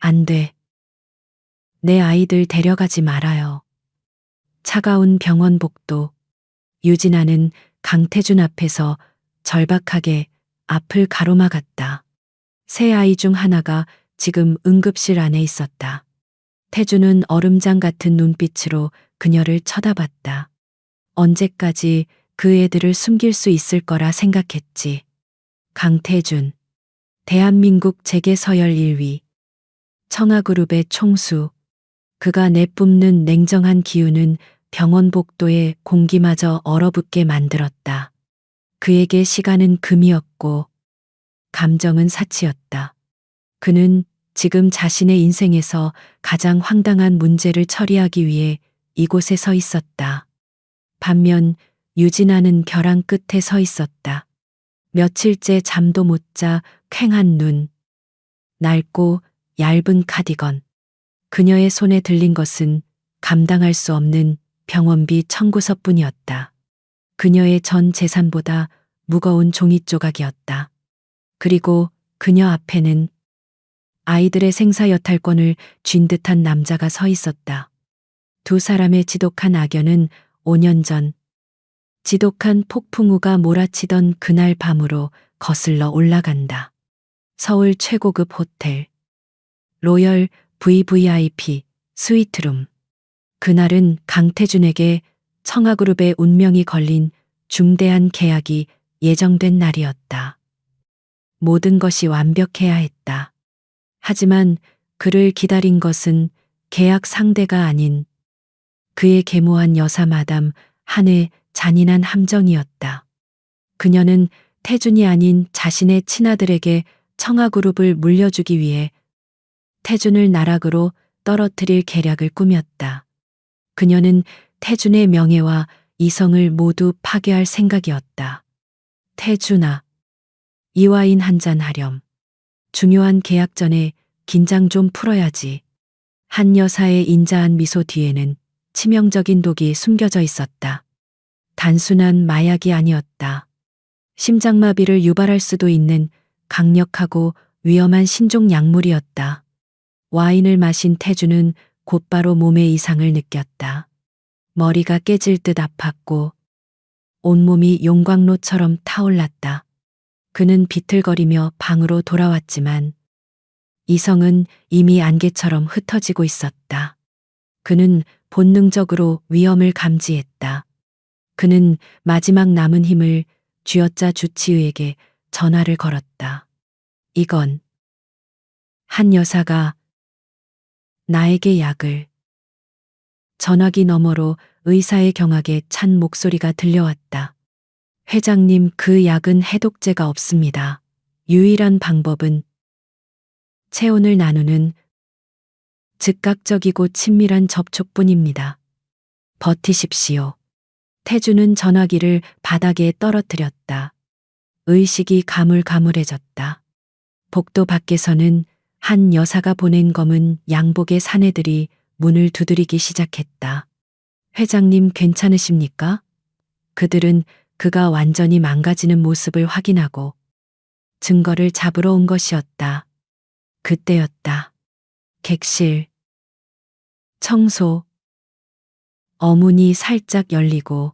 안 돼. 내 아이들 데려가지 말아요. 차가운 병원 복도. 유진아는 강태준 앞에서 절박하게 앞을 가로막았다. 세 아이 중 하나가 지금 응급실 안에 있었다. 태준은 얼음장 같은 눈빛으로 그녀를 쳐다봤다. 언제까지 그 애들을 숨길 수 있을 거라 생각했지. 강태준. 대한민국 재계서열 1위. 청아그룹의 총수. 그가 내뿜는 냉정한 기운은 병원 복도의 공기마저 얼어붙게 만들었다. 그에게 시간은 금이었고 감정은 사치였다. 그는 지금 자신의 인생에서 가장 황당한 문제를 처리하기 위해 이곳에 서 있었다. 반면 유진아는 벼랑 끝에 서 있었다. 며칠째 잠도 못 자 퀭한 눈. 낡고 얇은 카디건. 그녀의 손에 들린 것은 감당할 수 없는 병원비 청구서뿐이었다. 그녀의 전 재산보다 무거운 종이 조각이었다. 그리고 그녀 앞에는 아이들의 생사여탈권을 쥔 듯한 남자가 서 있었다. 두 사람의 지독한 악연은 5년 전 지독한 폭풍우가 몰아치던 그날 밤으로 거슬러 올라간다. 서울 최고급 호텔 로열 VVIP 스위트룸. 그날은 강태준에게 청아그룹의 운명이 걸린 중대한 계약이 예정된 날이었다. 모든 것이 완벽해야 했다. 하지만 그를 기다린 것은 계약 상대가 아닌 그의 계모한 여사 마담 한의 잔인한 함정이었다. 그녀는 태준이 아닌 자신의 친아들에게 청아그룹을 물려주기 위해 태준을 나락으로 떨어뜨릴 계략을 꾸몄다. 그녀는 태준의 명예와 이성을 모두 파괴할 생각이었다. 태준아, 이 와인 한잔 하렴. 중요한 계약 전에 긴장 좀 풀어야지. 한 여사의 인자한 미소 뒤에는 치명적인 독이 숨겨져 있었다. 단순한 마약이 아니었다. 심장마비를 유발할 수도 있는 강력하고 위험한 신종 약물이었다. 와인을 마신 태준은 곧바로 몸의 이상을 느꼈다. 머리가 깨질 듯 아팠고 온몸이 용광로처럼 타올랐다. 그는 비틀거리며 방으로 돌아왔지만 이성은 이미 안개처럼 흩어지고 있었다. 그는 본능적으로 위험을 감지했다. 그는 마지막 남은 힘을 쥐어짜 주치의에게 전화를 걸었다. 이건 한 여사가 나에게 약을. 전화기 너머로 의사의 경악에 찬 목소리가 들려왔다. 회장님, 그 약은 해독제가 없습니다. 유일한 방법은 체온을 나누는 즉각적이고 친밀한 접촉뿐입니다. 버티십시오. 태준은 전화기를 바닥에 떨어뜨렸다. 의식이 가물가물해졌다. 복도 밖에서는 한 여사가 보낸 검은 양복의 사내들이 문을 두드리기 시작했다. 회장님 괜찮으십니까? 그들은 그가 완전히 망가지는 모습을 확인하고 증거를 잡으러 온 것이었다. 그때였다. 객실. 청소. 어문이 살짝 열리고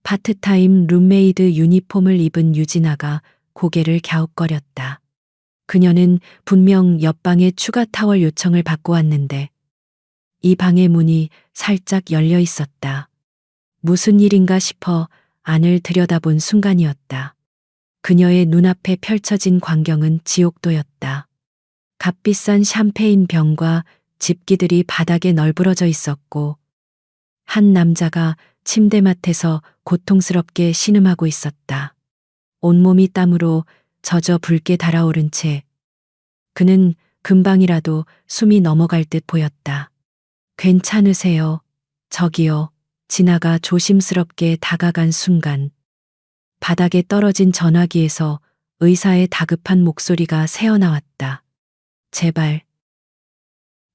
파트타임 룸메이드 유니폼을 입은 유진아가 고개를 갸웃거렸다. 그녀는 분명 옆방에 추가 타월 요청을 받고 왔는데 이 방의 문이 살짝 열려 있었다. 무슨 일인가 싶어 안을 들여다본 순간이었다. 그녀의 눈앞에 펼쳐진 광경은 지옥도였다. 값비싼 샴페인 병과 집기들이 바닥에 널브러져 있었고 한 남자가 침대맡에서 고통스럽게 신음하고 있었다. 온몸이 땀으로 젖어 붉게 달아오른 채 그는 금방이라도 숨이 넘어갈 듯 보였다. 괜찮으세요? 저기요. 진아가 조심스럽게 다가간 순간 바닥에 떨어진 전화기에서 의사의 다급한 목소리가 새어나왔다. 제발.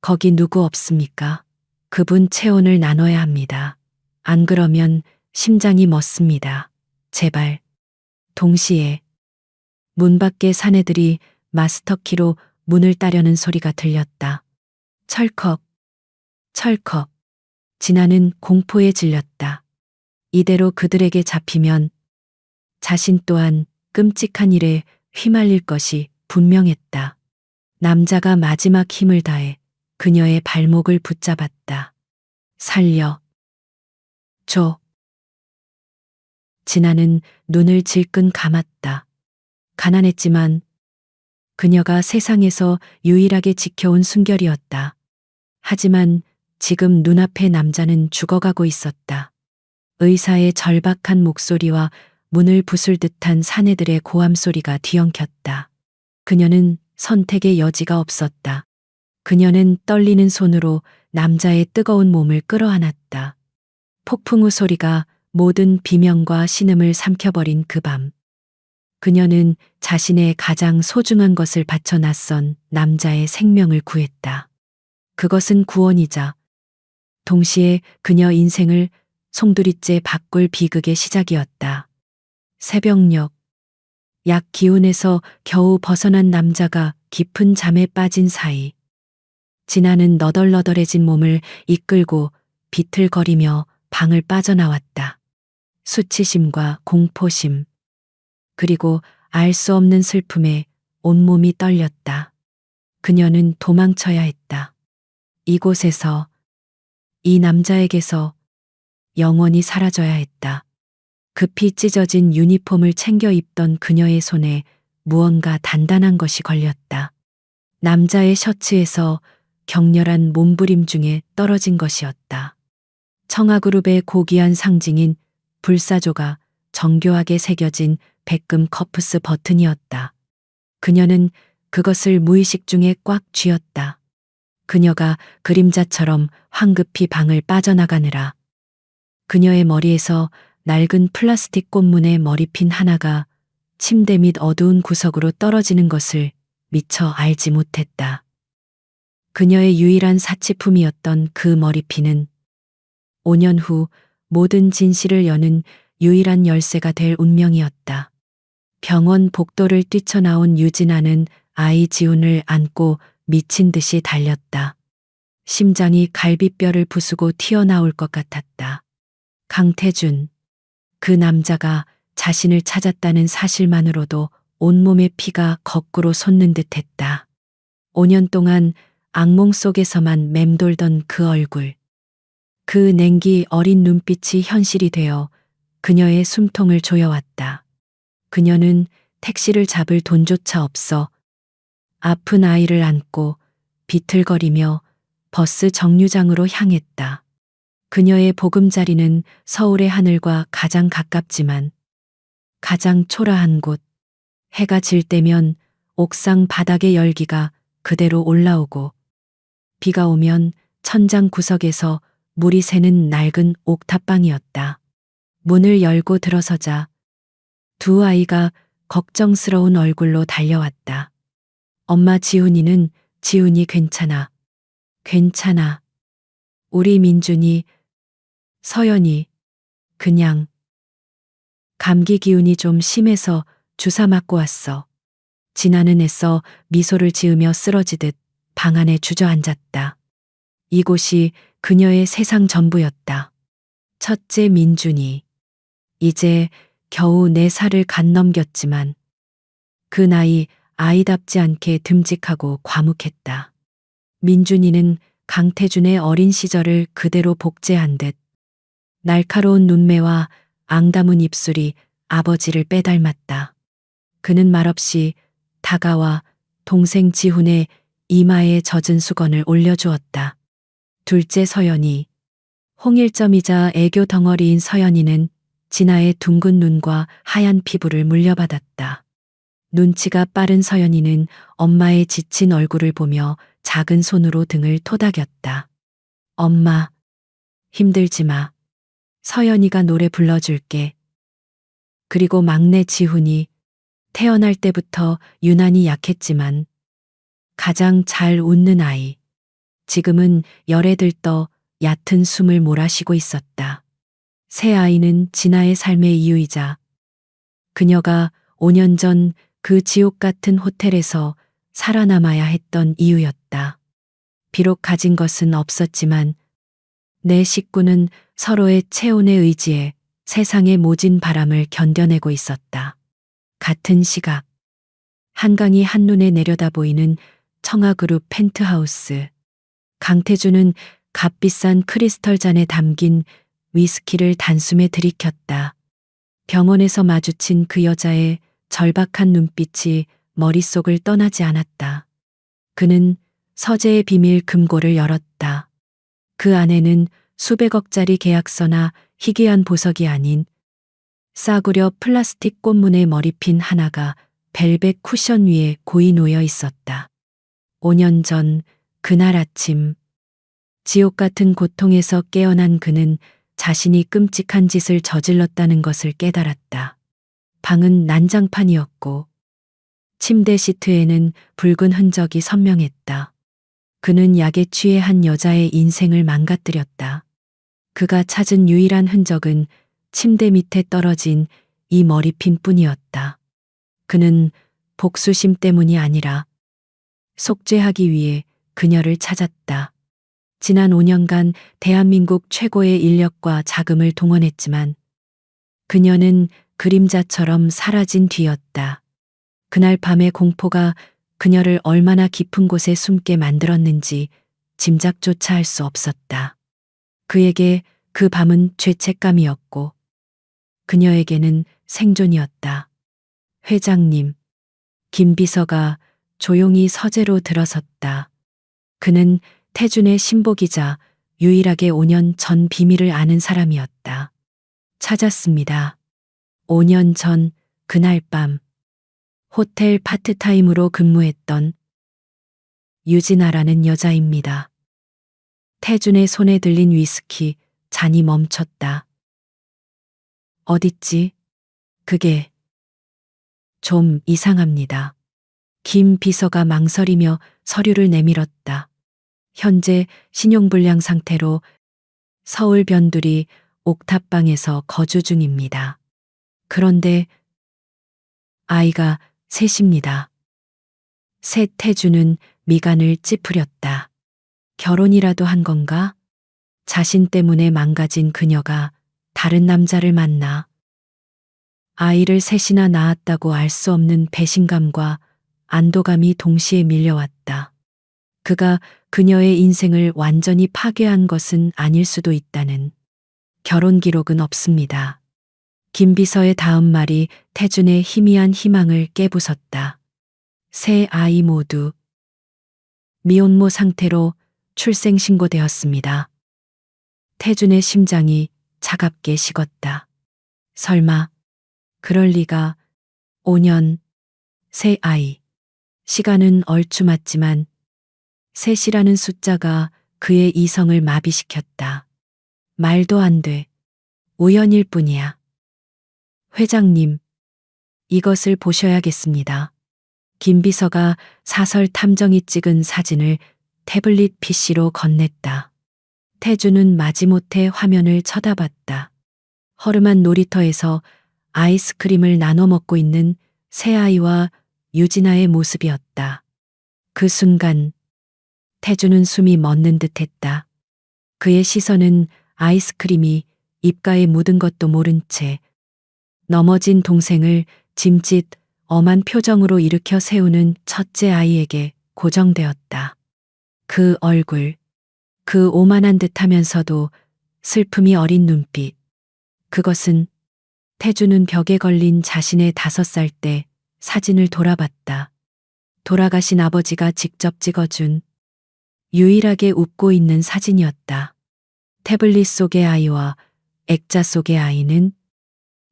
거기 누구 없습니까? 그분 체온을 나눠야 합니다. 안 그러면 심장이 멎습니다. 제발. 동시에 문 밖의 사내들이 마스터키로 문을 따려는 소리가 들렸다. 철컥, 철컥. 진아는 공포에 질렸다. 이대로 그들에게 잡히면 자신 또한 끔찍한 일에 휘말릴 것이 분명했다. 남자가 마지막 힘을 다해 그녀의 발목을 붙잡았다. 살려. 줘. 진아는 눈을 질끈 감았다. 가난했지만 그녀가 세상에서 유일하게 지켜온 순결이었다. 하지만 지금 눈앞의 남자는 죽어가고 있었다. 의사의 절박한 목소리와 문을 부술 듯한 사내들의 고함 소리가 뒤엉켰다. 그녀는 선택의 여지가 없었다. 그녀는 떨리는 손으로 남자의 뜨거운 몸을 끌어안았다. 폭풍 우 소리가 모든 비명과 신음을 삼켜버린 그 밤. 그녀는 자신의 가장 소중한 것을 바쳐 낯선 남자의 생명을 구했다. 그것은 구원이자 동시에 그녀 인생을 송두리째 바꿀 비극의 시작이었다. 새벽녘, 약 기운에서 겨우 벗어난 남자가 깊은 잠에 빠진 사이 진아는 너덜너덜해진 몸을 이끌고 비틀거리며 방을 빠져나왔다. 수치심과 공포심, 그리고 알 수 없는 슬픔에 온몸이 떨렸다. 그녀는 도망쳐야 했다. 이곳에서, 이 남자에게서 영원히 사라져야 했다. 급히 찢어진 유니폼을 챙겨 입던 그녀의 손에 무언가 단단한 것이 걸렸다. 남자의 셔츠에서 격렬한 몸부림 중에 떨어진 것이었다. 청아그룹의 고귀한 상징인 불사조가 정교하게 새겨진 백금 커프스 버튼이었다. 그녀는 그것을 무의식 중에 꽉 쥐었다. 그녀가 그림자처럼 황급히 방을 빠져나가느라 그녀의 머리에서 낡은 플라스틱 꽃무늬 머리핀 하나가 침대 밑 어두운 구석으로 떨어지는 것을 미처 알지 못했다. 그녀의 유일한 사치품이었던 그 머리핀은 5년 후 모든 진실을 여는 유일한 열쇠가 될 운명이었다. 병원 복도를 뛰쳐나온 유진아는 아이 지훈을 안고 미친 듯이 달렸다. 심장이 갈비뼈를 부수고 튀어나올 것 같았다. 강태준, 그 남자가 자신을 찾았다는 사실만으로도 온몸의 피가 거꾸로 솟는 듯했다. 5년 동안 악몽 속에서만 맴돌던 그 얼굴, 그 냉기 어린 눈빛이 현실이 되어 그녀의 숨통을 조여왔다. 그녀는 택시를 잡을 돈조차 없어 아픈 아이를 안고 비틀거리며 버스 정류장으로 향했다. 그녀의 보금자리는 서울의 하늘과 가장 가깝지만 가장 초라한 곳, 해가 질 때면 옥상 바닥의 열기가 그대로 올라오고 비가 오면 천장 구석에서 물이 새는 낡은 옥탑방이었다. 문을 열고 들어서자 두 아이가 걱정스러운 얼굴로 달려왔다. 엄마 지훈이는 지훈이 괜찮아. 괜찮아. 우리 민준이, 서연이, 그냥 감기 기운이 좀 심해서 주사 맞고 왔어. 진아는 애써 미소를 지으며 쓰러지듯 방 안에 주저앉았다. 이곳이 그녀의 세상 전부였다. 첫째 민준이. 이제 겨우 4살을 간 넘겼지만 그 나이 아이답지 않게 듬직하고 과묵했다. 민준이는 강태준의 어린 시절을 그대로 복제한 듯 날카로운 눈매와 앙담은 입술이 아버지를 빼닮았다. 그는 말없이 다가와 동생 지훈의 이마에 젖은 수건을 올려주었다. 둘째 서연이. 홍일점이자 애교 덩어리인 서연이는 진아의 둥근 눈과 하얀 피부를 물려받았다. 눈치가 빠른 서연이는 엄마의 지친 얼굴을 보며 작은 손으로 등을 토닥였다. 엄마, 힘들지 마. 서연이가 노래 불러줄게. 그리고 막내 지훈이 태어날 때부터 유난히 약했지만 가장 잘 웃는 아이. 지금은 열에 들떠 얕은 숨을 몰아쉬고 있었다. 새 아이는 진아의 삶의 이유이자 그녀가 5년 전 그 지옥 같은 호텔에서 살아남아야 했던 이유였다. 비록 가진 것은 없었지만 내 식구는 서로의 체온에 의지해 세상의 모진 바람을 견뎌내고 있었다. 같은 시각 한강이 한눈에 내려다 보이는 청아그룹 펜트하우스. 강태주는 값비싼 크리스털 잔에 담긴 위스키를 단숨에 들이켰다. 병원에서 마주친 그 여자의 절박한 눈빛이 머릿속을 떠나지 않았다. 그는 서재의 비밀 금고를 열었다. 그 안에는 수백억짜리 계약서나 희귀한 보석이 아닌 싸구려 플라스틱 꽃무늬 머리핀 하나가 벨벳 쿠션 위에 고이 놓여 있었다. 5년 전 그날 아침 지옥 같은 고통에서 깨어난 그는 자신이 끔찍한 짓을 저질렀다는 것을 깨달았다. 방은 난장판이었고 침대 시트에는 붉은 흔적이 선명했다. 그는 약에 취해 한 여자의 인생을 망가뜨렸다. 그가 찾은 유일한 흔적은 침대 밑에 떨어진 이 머리핀 뿐이었다. 그는 복수심 때문이 아니라 속죄하기 위해 그녀를 찾았다. 지난 5년간 대한민국 최고의 인력과 자금을 동원했지만 그녀는 그림자처럼 사라진 뒤였다. 그날 밤의 공포가 그녀를 얼마나 깊은 곳에 숨게 만들었는지 짐작조차 할 수 없었다. 그에게 그 밤은 죄책감이었고 그녀에게는 생존이었다. 회장님, 김 비서가 조용히 서재로 들어섰다. 그는 태준의 신복이자 유일하게 5년 전 비밀을 아는 사람이었다. 찾았습니다. 5년 전 그날 밤 호텔 파트타임으로 근무했던 유진아라는 여자입니다. 태준의 손에 들린 위스키 잔이 멈췄다. 어딨지? 그게 좀 이상합니다. 김 비서가 망설이며 서류를 내밀었다. 현재 신용불량 상태로 서울 변두리 옥탑방에서 거주 중입니다. 그런데 아이가 셋입니다. 셋. 태주는 미간을 찌푸렸다. 결혼이라도 한 건가? 자신 때문에 망가진 그녀가 다른 남자를 만나 아이를 셋이나 낳았다고 알 수 없는 배신감과 안도감이 동시에 밀려왔다. 그가 그녀의 인생을 완전히 파괴한 것은 아닐 수도 있다는 결혼 기록은 없습니다. 김 비서의 다음 말이 태준의 희미한 희망을 깨부쉈다. 세 아이 모두 미혼모 상태로 출생신고되었습니다. 태준의 심장이 차갑게 식었다. 설마 그럴 리가. 5년, 세 아이. 시간은 얼추 맞지만 셋이라는 숫자가 그의 이성을 마비시켰다. 말도 안 돼. 우연일 뿐이야. 회장님, 이것을 보셔야겠습니다. 김 비서가 사설 탐정이 찍은 사진을 태블릿 PC로 건넸다. 태주는 마지못해 화면을 쳐다봤다. 허름한 놀이터에서 아이스크림을 나눠 먹고 있는 새아이와 유진아의 모습이었다. 그 순간 태주는 숨이 멎는 듯했다. 그의 시선은 아이스크림이 입가에 묻은 것도 모른 채 넘어진 동생을 짐짓 엄한 표정으로 일으켜 세우는 첫째 아이에게 고정되었다. 그 얼굴, 그 오만한 듯하면서도 슬픔이 어린 눈빛. 그것은 태주는 벽에 걸린 자신의 5살 때 사진을 돌아봤다. 돌아가신 아버지가 직접 찍어준 유일하게 웃고 있는 사진이었다. 태블릿 속의 아이와 액자 속의 아이는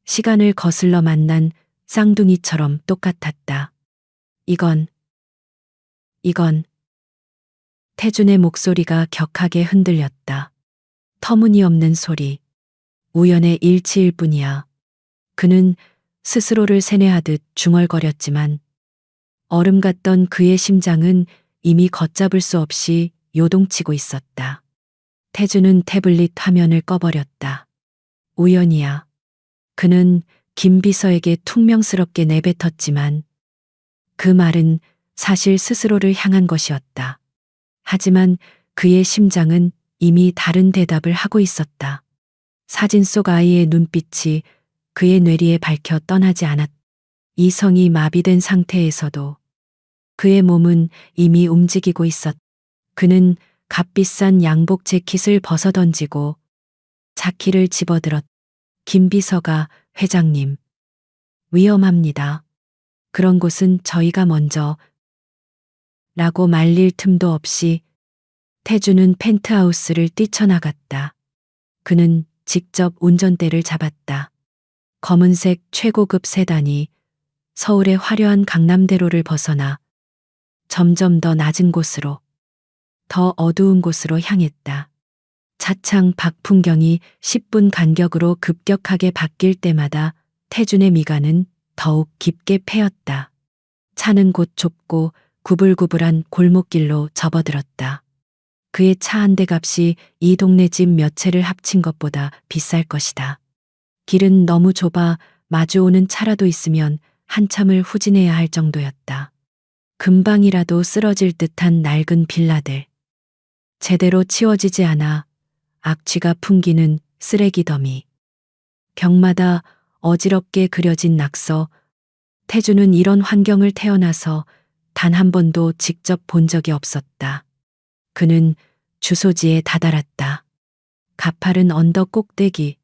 시간을 거슬러 만난 쌍둥이처럼 똑같았다. 이건 태준의 목소리가 격하게 흔들렸다. 터무니없는 소리, 우연의 일치일 뿐이야. 그는 스스로를 세뇌하듯 중얼거렸지만 얼음 같던 그의 심장은 이미 걷잡을 수 없이 요동치고 있었다. 태준은 태블릿 화면을 꺼버렸다. 우연이야. 그는 김 비서에게 퉁명스럽게 내뱉었지만 그 말은 사실 스스로를 향한 것이었다. 하지만 그의 심장은 이미 다른 대답을 하고 있었다. 사진 속 아이의 눈빛이 그의 뇌리에 밝혀 떠나지 않았다. 이성이 마비된 상태에서도 그의 몸은 이미 움직이고 있었다. 그는 값비싼 양복 재킷을 벗어던지고 자키를 집어들었다. 김 비서가 회장님, 위험합니다. 그런 곳은 저희가 먼저 라고 말릴 틈도 없이 태주는 펜트하우스를 뛰쳐나갔다. 그는 직접 운전대를 잡았다. 검은색 최고급 세단이 서울의 화려한 강남대로를 벗어나 점점 더 낮은 곳으로, 더 어두운 곳으로 향했다. 차창 밖 풍경이 10분 간격으로 급격하게 바뀔 때마다 태준의 미간은 더욱 깊게 패였다. 차는 곧 좁고 구불구불한 골목길로 접어들었다. 그의 차 한 대 값이 이 동네 집 몇 채를 합친 것보다 비쌀 것이다. 길은 너무 좁아 마주오는 차라도 있으면 한참을 후진해야 할 정도였다. 금방이라도 쓰러질 듯한 낡은 빌라들. 제대로 치워지지 않아 악취가 풍기는 쓰레기 더미. 벽마다 어지럽게 그려진 낙서. 태주는 이런 환경을 태어나서 단 한 번도 직접 본 적이 없었다. 그는 주소지에 다다랐다. 가파른 언덕 꼭대기.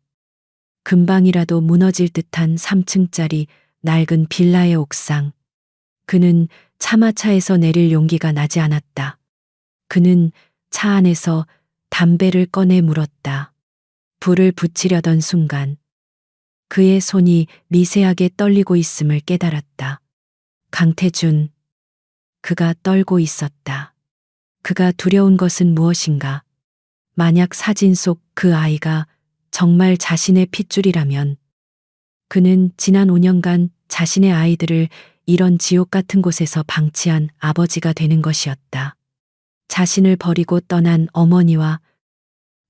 금방이라도 무너질 듯한 3층짜리 낡은 빌라의 옥상. 그는 차마차에서 내릴 용기가 나지 않았다. 그는 차 안에서 담배를 꺼내 물었다. 불을 붙이려던 순간 그의 손이 미세하게 떨리고 있음을 깨달았다. 강태준. 그가 떨고 있었다. 그가 두려운 것은 무엇인가? 만약 사진 속 그 아이가 정말 자신의 핏줄이라면 그는 지난 5년간 자신의 아이들을 이런 지옥 같은 곳에서 방치한 아버지가 되는 것이었다. 자신을 버리고 떠난 어머니와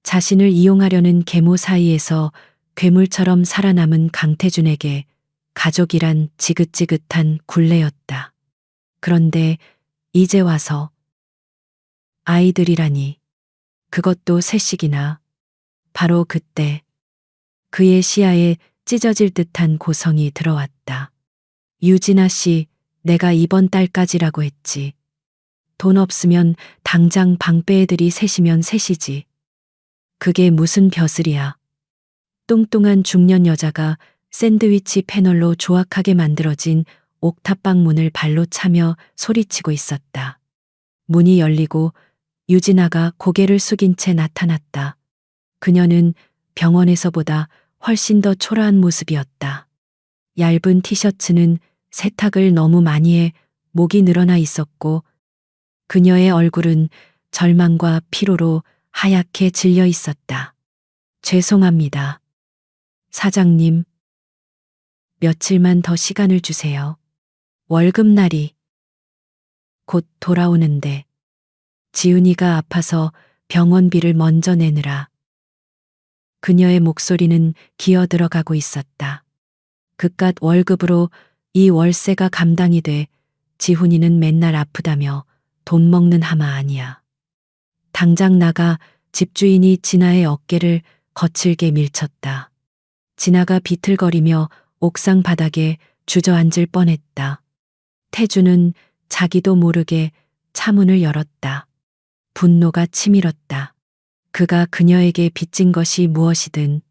자신을 이용하려는 계모 사이에서 괴물처럼 살아남은 강태준에게 가족이란 지긋지긋한 굴레였다. 그런데 이제 와서 아이들이라니, 그것도 셋씩이나. 바로 그때 그의 시야에 찢어질 듯한 고성이 들어왔다. 유진아 씨, 내가 이번 달까지라고 했지. 돈 없으면 당장 방빼애들이 셋이면 셋이지. 그게 무슨 벼슬이야. 뚱뚱한 중년 여자가 샌드위치 패널로 조악하게 만들어진 옥탑방 문을 발로 차며 소리치고 있었다. 문이 열리고 유진아가 고개를 숙인 채 나타났다. 그녀는 병원에서보다 훨씬 더 초라한 모습이었다. 얇은 티셔츠는 세탁을 너무 많이 해 목이 늘어나 있었고 그녀의 얼굴은 절망과 피로로 하얗게 질려 있었다. 죄송합니다. 사장님, 며칠만 더 시간을 주세요. 월급날이 곧 돌아오는데 지훈이가 아파서 병원비를 먼저 내느라. 그녀의 목소리는 기어 들어가고 있었다. 그깟 월급으로 이 월세가 감당이 돼 지훈이는 맨날 아프다며 돈 먹는 하마 아니야. 당장 나가. 집주인이 진아의 어깨를 거칠게 밀쳤다. 진아가 비틀거리며 옥상 바닥에 주저앉을 뻔했다. 태주는 자기도 모르게 차문을 열었다. 분노가 치밀었다. 그가 그녀에게 빚진 것이 무엇이든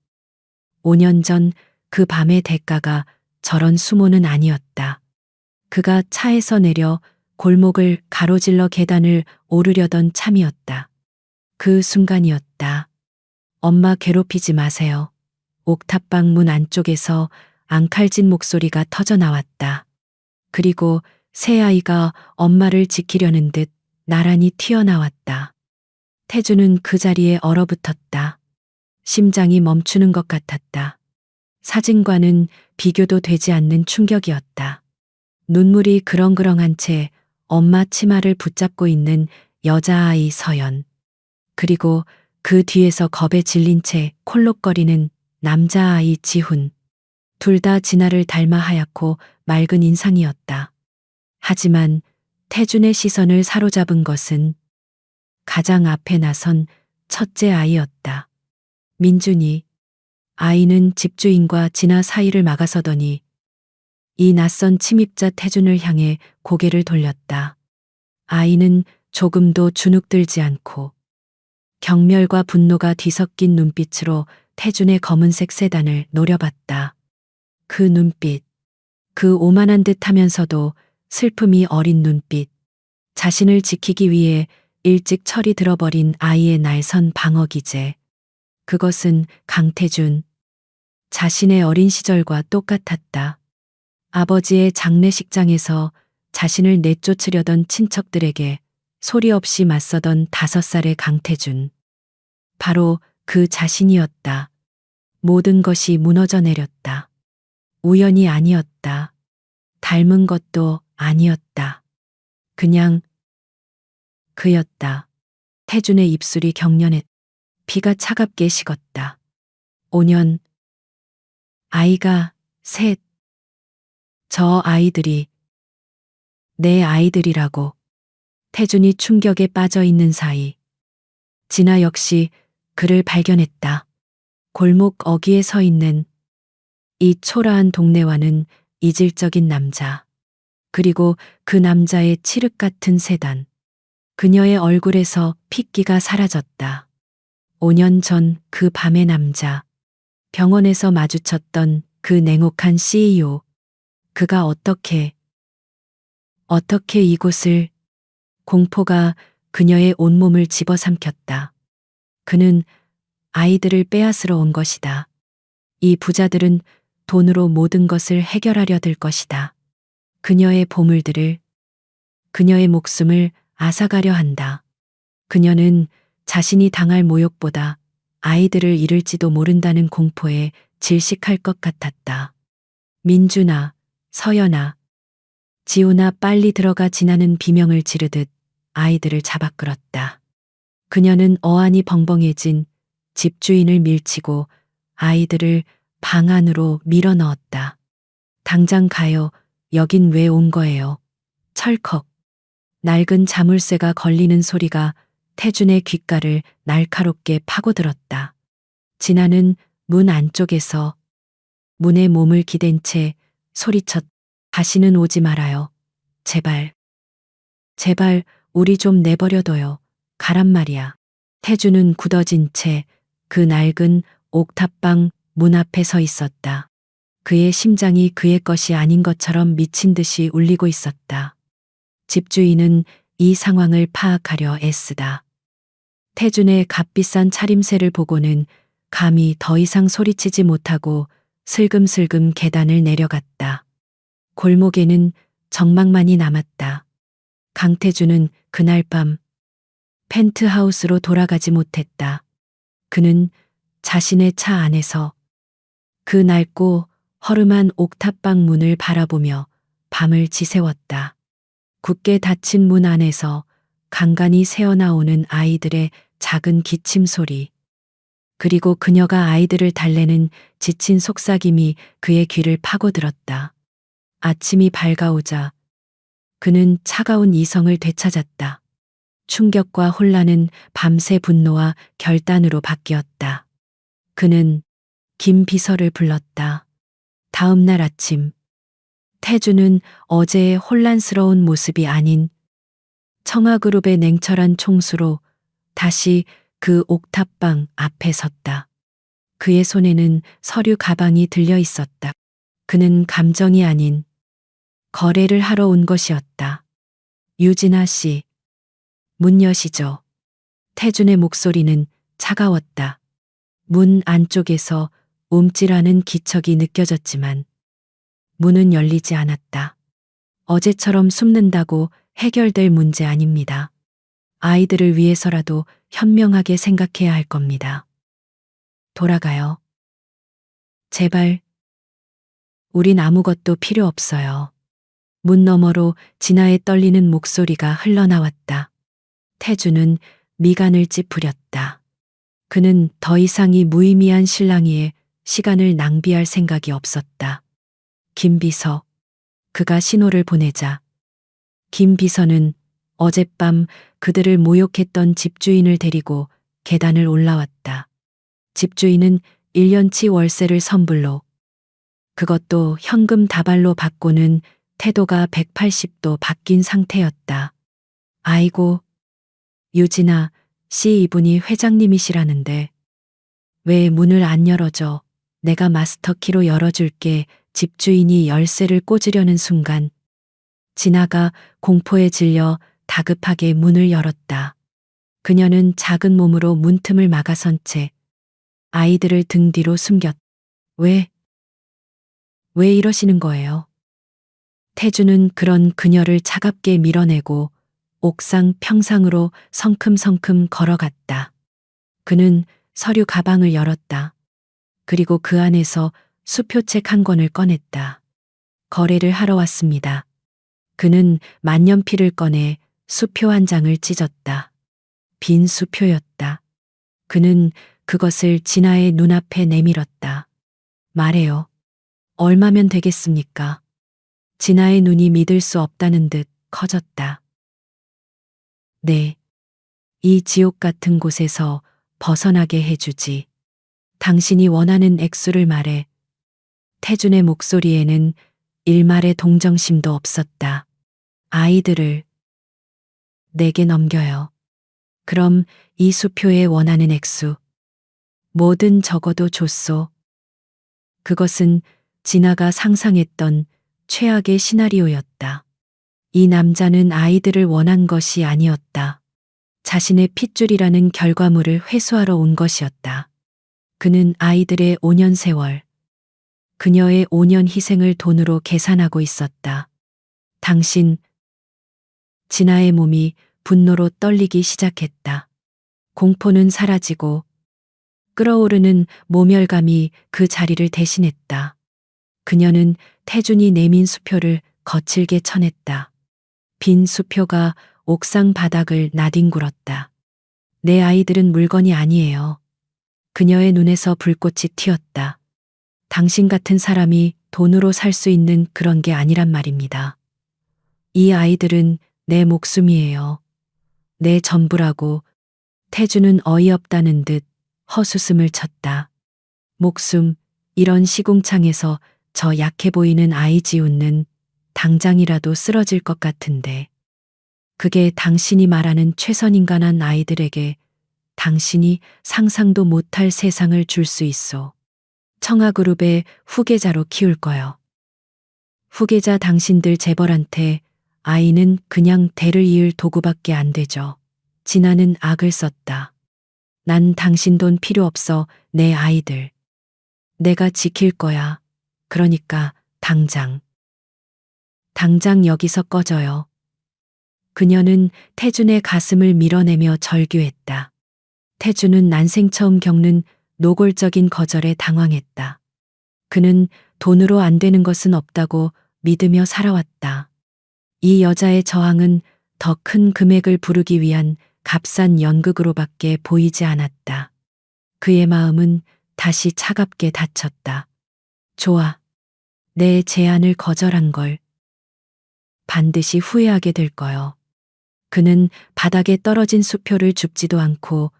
5년 전 그 밤의 대가가 저런 수모는 아니었다. 그가 차에서 내려 골목을 가로질러 계단을 오르려던 참이었다. 그 순간이었다. 엄마 괴롭히지 마세요. 옥탑방 문 안쪽에서 앙칼진 목소리가 터져 나왔다. 그리고 새 아이가 엄마를 지키려는 듯 나란히 튀어나왔다. 태주는 그 자리에 얼어붙었다. 심장이 멈추는 것 같았다. 사진과는 비교도 되지 않는 충격이었다. 눈물이 그렁그렁한 채 엄마 치마를 붙잡고 있는 여자아이 서연. 그리고 그 뒤에서 겁에 질린 채 콜록거리는 남자아이 지훈. 둘 다 진아를 닮아 하얗고 맑은 인상이었다. 하지만 태준의 시선을 사로잡은 것은 가장 앞에 나선 첫째 아이였다. 민준이. 아이는 집주인과 진아 사이를 막아서더니 이 낯선 침입자 태준을 향해 고개를 돌렸다. 아이는 조금도 주눅들지 않고 경멸과 분노가 뒤섞인 눈빛으로 태준의 검은색 세단을 노려봤다. 그 눈빛, 그 오만한 듯 하면서도 슬픔이 어린 눈빛, 자신을 지키기 위해 일찍 철이 들어버린 아이의 날선 방어기제. 그것은 강태준, 자신의 어린 시절과 똑같았다. 아버지의 장례식장에서 자신을 내쫓으려던 친척들에게 소리 없이 맞서던 5살의 강태준. 바로 그 자신이었다. 모든 것이 무너져 내렸다. 우연이 아니었다. 닮은 것도 아니었다. 그냥 그였다. 태준의 입술이 경련했다. 피가 차갑게 식었다. 5년. 아이가 셋. 저 아이들이 내 아이들이라고. 태준이 충격에 빠져 있는 사이 진아 역시 그를 발견했다. 골목 어귀에 서 있는 이 초라한 동네와는 이질적인 남자. 그리고 그 남자의 칠흑 같은 세단. 그녀의 얼굴에서 핏기가 사라졌다. 5년 전 그 밤의 남자. 병원에서 마주쳤던 그 냉혹한 CEO. 그가 어떻게 이곳을. 공포가 그녀의 온몸을 집어삼켰다. 그는 아이들을 빼앗으러 온 것이다. 이 부자들은 돈으로 모든 것을 해결하려 들 것이다. 그녀의 보물들을, 그녀의 목숨을 앗아가려 한다. 그녀는 자신이 당할 모욕보다 아이들을 잃을지도 모른다는 공포에 질식할 것 같았다. 민준아, 서연아, 지훈아 빨리 들어가 지나는 비명을 지르듯 아이들을 잡아 끌었다. 그녀는 어안이 벙벙해진 집주인을 밀치고 아이들을 방 안으로 밀어 넣었다. 당장 가요. 여긴 왜 온 거예요? 철컥. 낡은 자물쇠가 걸리는 소리가 태준의 귓가를 날카롭게 파고들었다. 진아는 문 안쪽에서 문에 몸을 기댄 채 소리쳤. 다시는 오지 말아요. 제발. 제발 우리 좀 내버려둬요. 가란 말이야. 태준은 굳어진 채 그 낡은 옥탑방 문 앞에 서 있었다. 그의 심장이 그의 것이 아닌 것처럼 미친 듯이 울리고 있었다. 집주인은 이 상황을 파악하려 애쓰다. 태준의 값비싼 차림새를 보고는 감히 더 이상 소리치지 못하고 슬금슬금 계단을 내려갔다. 골목에는 정막만이 남았다. 강태준은 그날 밤 펜트하우스로 돌아가지 못했다. 그는 자신의 차 안에서 그 낡고 허름한 옥탑방 문을 바라보며 밤을 지새웠다. 굳게 닫힌 문 안에서 간간이 새어나오는 아이들의 작은 기침 소리. 그리고 그녀가 아이들을 달래는 지친 속삭임이 그의 귀를 파고들었다. 아침이 밝아오자 그는 차가운 이성을 되찾았다. 충격과 혼란은 밤새 분노와 결단으로 바뀌었다. 그는 김 비서를 불렀다. 다음 날 아침 태준은 어제의 혼란스러운 모습이 아닌 청아그룹의 냉철한 총수로 다시 그 옥탑방 앞에 섰다. 그의 손에는 서류 가방이 들려 있었다. 그는 감정이 아닌 거래를 하러 온 것이었다. 유진아 씨, 문 여시죠. 태준의 목소리는 차가웠다. 문 안쪽에서 움찔하는 기척이 느껴졌지만 문은 열리지 않았다. 어제처럼 숨는다고 해결될 문제 아닙니다. 아이들을 위해서라도 현명하게 생각해야 할 겁니다. 돌아가요. 제발. 우린 아무것도 필요 없어요. 문 너머로 진아의 떨리는 목소리가 흘러나왔다. 태준은 미간을 찌푸렸다. 그는 더 이상 이 무의미한 실랑이에 시간을 낭비할 생각이 없었다. 김 비서. 그가 신호를 보내자 김 비서는 어젯밤 그들을 모욕했던 집주인을 데리고 계단을 올라왔다. 집주인은 1년치 월세를 선불로, 그것도 현금 다발로 받고는 태도가 180도 바뀐 상태였다. 아이고, 유진아 씨, 이분이 회장님이시라는데 왜 문을 안 열어줘? 내가 마스터키로 열어줄게. 집주인이 열쇠를 꽂으려는 순간 진아가 공포에 질려 다급하게 문을 열었다. 그녀는 작은 몸으로 문틈을 막아선 채 아이들을 등 뒤로 숨겼. 왜 이러시는 거예요? 태주는 그런 그녀를 차갑게 밀어내고 옥상 평상으로 성큼성큼 걸어갔다. 그는 서류 가방을 열었다. 그리고 그 안에서 수표책 한 권을 꺼냈다. 거래를 하러 왔습니다. 그는 만년필을 꺼내 수표 한 장을 찢었다. 빈 수표였다. 그는 그것을 진아의 눈앞에 내밀었다. 말해요. 얼마면 되겠습니까? 진아의 눈이 믿을 수 없다는 듯 커졌다. 네. 이 지옥 같은 곳에서 벗어나게 해주지. 당신이 원하는 액수를 말해. 태준의 목소리에는 일말의 동정심도 없었다. 아이들을 내게 넘겨요. 그럼 이 수표에 원하는 액수. 뭐든 적어도 줬소. 그것은 진아가 상상했던 최악의 시나리오였다. 이 남자는 아이들을 원한 것이 아니었다. 자신의 핏줄이라는 결과물을 회수하러 온 것이었다. 그는 아이들의 5년 세월, 그녀의 5년 희생을 돈으로 계산하고 있었다. 당신, 진아의 몸이 분노로 떨리기 시작했다. 공포는 사라지고 끓어오르는 모멸감이 그 자리를 대신했다. 그녀는 태준이 내민 수표를 거칠게 쳐냈다. 빈 수표가 옥상 바닥을 나뒹굴었다. 내 아이들은 물건이 아니에요. 그녀의 눈에서 불꽃이 튀었다. 당신 같은 사람이 돈으로 살 수 있는 그런 게 아니란 말입니다. 이 아이들은 내 목숨이에요. 내 전부라고. 태주는 어이없다는 듯 헛웃음을 쳤다. 목숨, 이런 시궁창에서 저 약해 보이는 아이 지우는 당장이라도 쓰러질 것 같은데. 그게 당신이 말하는 최선인간한 아이들에게 당신이 상상도 못할 세상을 줄 수 있어. 청아그룹의 후계자로 키울 거요. 후계자 당신들 재벌한테 아이는 그냥 대를 이을 도구밖에 안 되죠. 진아는 악을 썼다. 난 당신 돈 필요 없어. 내 아이들. 내가 지킬 거야. 그러니까 당장 여기서 꺼져요. 그녀는 태준의 가슴을 밀어내며 절규했다. 태준은 난생 처음 겪는 노골적인 거절에 당황했다. 그는 돈으로 안 되는 것은 없다고 믿으며 살아왔다. 이 여자의 저항은 더 큰 금액을 부르기 위한 값싼 연극으로밖에 보이지 않았다. 그의 마음은 다시 차갑게 닫혔다. 좋아. 내 제안을 거절한 걸 반드시 후회하게 될 거요. 그는 바닥에 떨어진 수표를 줍지도 않고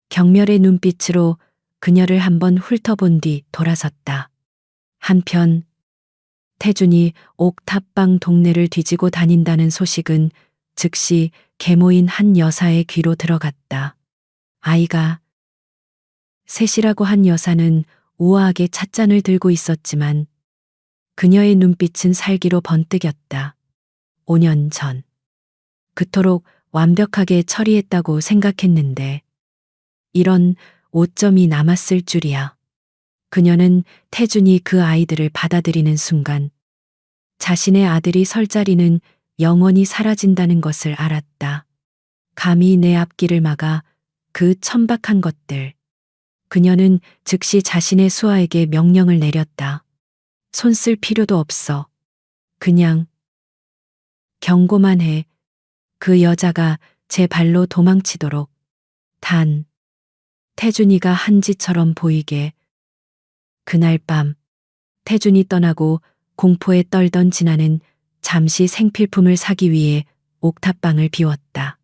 경멸의 눈빛으로 그녀를 한번 훑어본 뒤 돌아섰다. 한편 태준이 옥탑방 동네를 뒤지고 다닌다는 소식은 즉시 계모인 한 여사의 귀로 들어갔다. 아이가 셋이라고 한 여사는 우아하게 찻잔을 들고 있었지만 그녀의 눈빛은 살기로 번뜩였다. 5년 전. 그토록 완벽하게 처리했다고 생각했는데 이런 오점이 남았을 줄이야. 그녀는 태준이 그 아이들을 받아들이는 순간 자신의 아들이 설 자리는 영원히 사라진다는 것을 알았다. 감히 내 앞길을 막아 그 천박한 것들. 그녀는 즉시 자신의 수하에게 명령을 내렸다. 손 쓸 필요도 없어. 그냥 경고만 해. 그 여자가 제 발로 도망치도록. 단 태준이가 한 짓처럼 보이게. 그날 밤 태준이 떠나고 공포에 떨던 진아는 잠시 생필품을 사기 위해 옥탑방을 비웠다.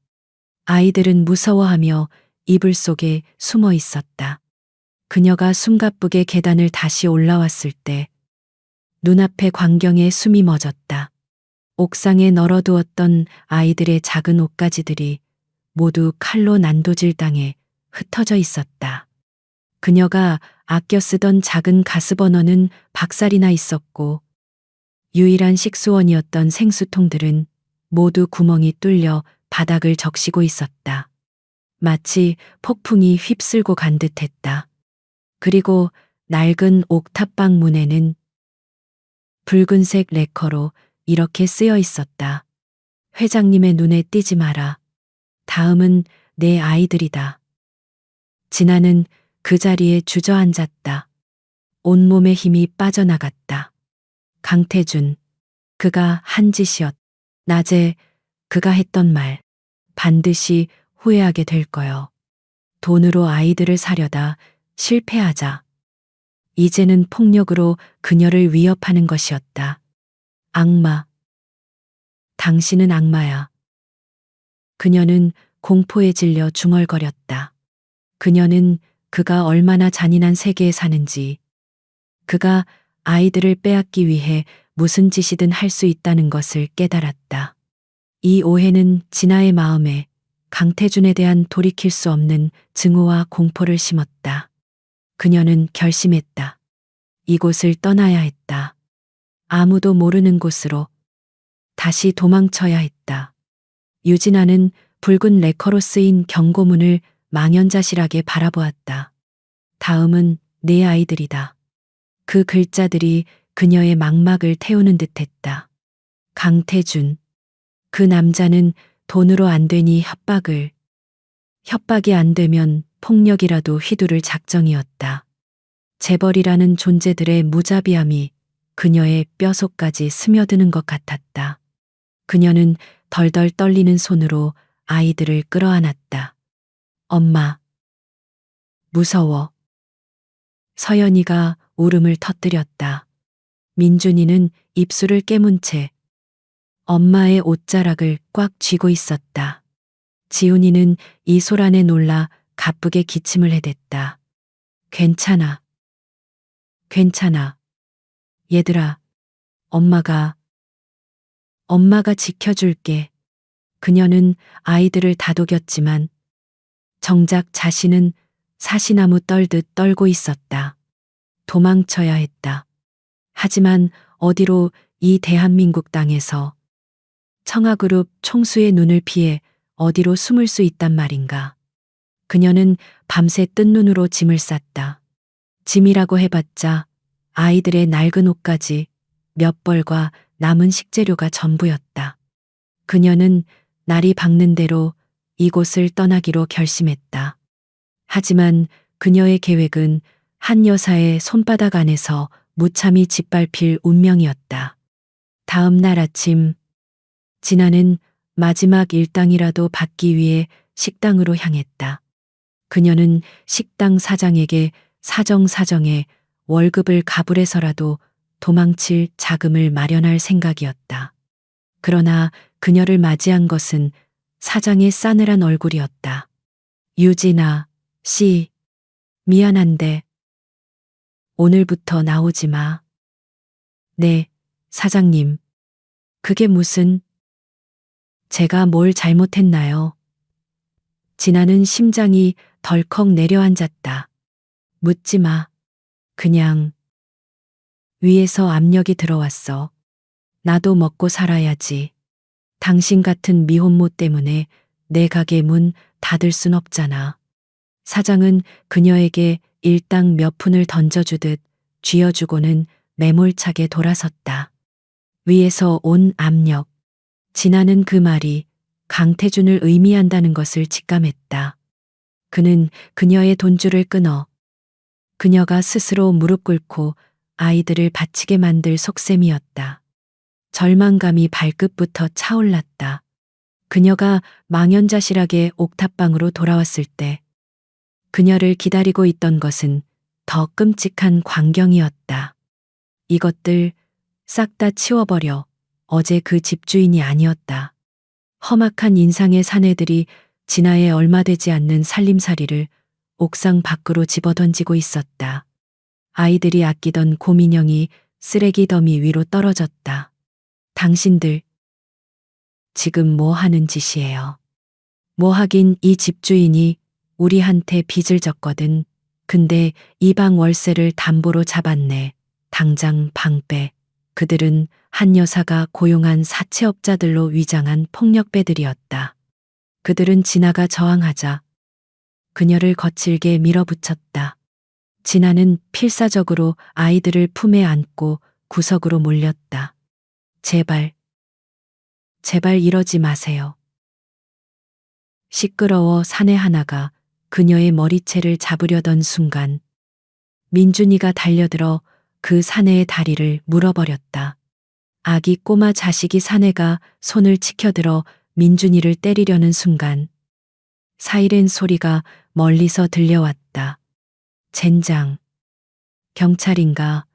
아이들은 무서워하며 이불 속에 숨어 있었다. 그녀가 숨가쁘게 계단을 다시 올라왔을 때 눈앞의 광경에 숨이 멎었다. 옥상에 널어두었던 아이들의 작은 옷가지들이 모두 칼로 난도질당해 흩어져 있었다. 그녀가 아껴 쓰던 작은 가스버너는 박살이 나 있었고 유일한 식수원이었던 생수통들은 모두 구멍이 뚫려 바닥을 적시고 있었다. 마치 폭풍이 휩쓸고 간 듯했다. 그리고 낡은 옥탑방 문에는 붉은색 레커로 이렇게 쓰여 있었다. 회장님의 눈에 띄지 마라. 다음은 내 아이들이다. 진아는 그 자리에 주저앉았다. 온몸에 힘이 빠져나갔다. 강태준, 그가 한 짓이었. 낮에 그가 했던 말, 반드시 후회하게 될 거요. 돈으로 아이들을 사려다 실패하자. 이제는 폭력으로 그녀를 위협하는 것이었다. 악마. 당신은 악마야. 그녀는 공포에 질려 중얼거렸다. 그녀는 그가 얼마나 잔인한 세계에 사는지, 그가 아이들을 빼앗기 위해 무슨 짓이든 할 수 있다는 것을 깨달았다. 이 오해는 진아의 마음에 강태준에 대한 돌이킬 수 없는 증오와 공포를 심었다. 그녀는 결심했다. 이곳을 떠나야 했다. 아무도 모르는 곳으로 다시 도망쳐야 했다. 유진아는 붉은 레커로 쓰인 경고문을 망연자실하게 바라보았다. 다음은 내 아이들이다. 그 글자들이 그녀의 망막을 태우는 듯했다. 강태준. 그 남자는 돈으로 안 되니 협박이 안 되면 폭력이라도 휘두를 작정이었다. 재벌이라는 존재들의 무자비함이 그녀의 뼛속까지 스며드는 것 같았다. 그녀는 덜덜 떨리는 손으로 아이들을 끌어안았다. 엄마. 무서워. 서연이가 울음을 터뜨렸다. 민준이는 입술을 깨문 채 엄마의 옷자락을 꽉 쥐고 있었다. 지훈이는 이 소란에 놀라 가쁘게 기침을 해댔다. 괜찮아. 괜찮아. 얘들아, 엄마가 지켜줄게. 그녀는 아이들을 다독였지만 정작 자신은 사시나무 떨듯 떨고 있었다. 도망쳐야 했다. 하지만 어디로 이 대한민국 땅에서 청아그룹 총수의 눈을 피해 어디로 숨을 수 있단 말인가. 그녀는 밤새 뜬 눈으로 짐을 쌌다. 짐이라고 해봤자 아이들의 낡은 옷까지 몇 벌과 남은 식재료가 전부였다. 그녀는 날이 밝는 대로 이곳을 떠나기로 결심했다. 하지만 그녀의 계획은 한 여사의 손바닥 안에서 무참히 짓밟힐 운명이었다. 다음 날 아침, 진아는 마지막 일당이라도 받기 위해 식당으로 향했다. 그녀는 식당 사장에게 사정사정에 월급을 가불해서라도 도망칠 자금을 마련할 생각이었다. 그러나 그녀를 맞이한 것은 사장의 싸늘한 얼굴이었다. 유진아, 씨, 미안한데 오늘부터 나오지 마. 네, 사장님. 그게 무슨... 제가 뭘 잘못했나요? 진아는 심장이 덜컥 내려앉았다. 묻지 마. 그냥 위에서 압력이 들어왔어. 나도 먹고 살아야지. 당신 같은 미혼모 때문에 내 가게 문 닫을 순 없잖아. 사장은 그녀에게 일당 몇 푼을 던져주듯 쥐어주고는 매몰차게 돌아섰다. 위에서 온 압력. 진아는 그 말이 강태준을 의미한다는 것을 직감했다. 그는 그녀의 돈줄을 끊어 그녀가 스스로 무릎 꿇고 아이들을 바치게 만들 속셈이었다. 절망감이 발끝부터 차올랐다. 그녀가 망연자실하게 옥탑방으로 돌아왔을 때 그녀를 기다리고 있던 것은 더 끔찍한 광경이었다. 이것들 싹 다 치워버려. 어제 그 집주인이 아니었다. 험악한 인상의 사내들이 진아에 얼마 되지 않는 살림살이를 옥상 밖으로 집어던지고 있었다. 아이들이 아끼던 곰인형이 쓰레기 더미 위로 떨어졌다. 당신들 지금 뭐 하는 짓이에요? 뭐 하긴 이 집주인이 우리한테 빚을 졌거든. 근데 이 방 월세를 담보로 잡았네. 당장 방 빼. 그들은 한 여사가 고용한 사채업자들로 위장한 폭력배들이었다. 그들은 진아가 저항하자 그녀를 거칠게 밀어붙였다. 진아는 필사적으로 아이들을 품에 안고 구석으로 몰렸다. 제발, 제발 이러지 마세요. 시끄러워 사내 하나가 그녀의 머리채를 잡으려던 순간 민준이가 달려들어 그 사내의 다리를 물어버렸다. 아기 꼬마 자식이 사내가 손을 치켜들어 민준이를 때리려는 순간 사이렌 소리가 멀리서 들려왔다. 젠장. 경찰인가.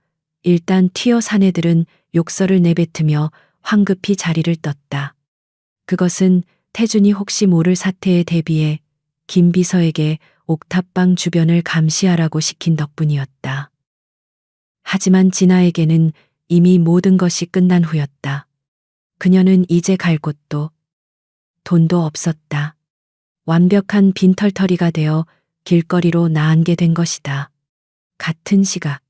일단 튀어 사내들은 욕설을 내뱉으며 황급히 자리를 떴다. 그것은 태준이 혹시 모를 사태에 대비해 김 비서에게 옥탑방 주변을 감시하라고 시킨 덕분이었다. 하지만 진아에게는 이미 모든 것이 끝난 후였다. 그녀는 이제 갈 곳도 돈도 없었다. 완벽한 빈털터리가 되어 길거리로 나앉게 된 것이다. 같은 시각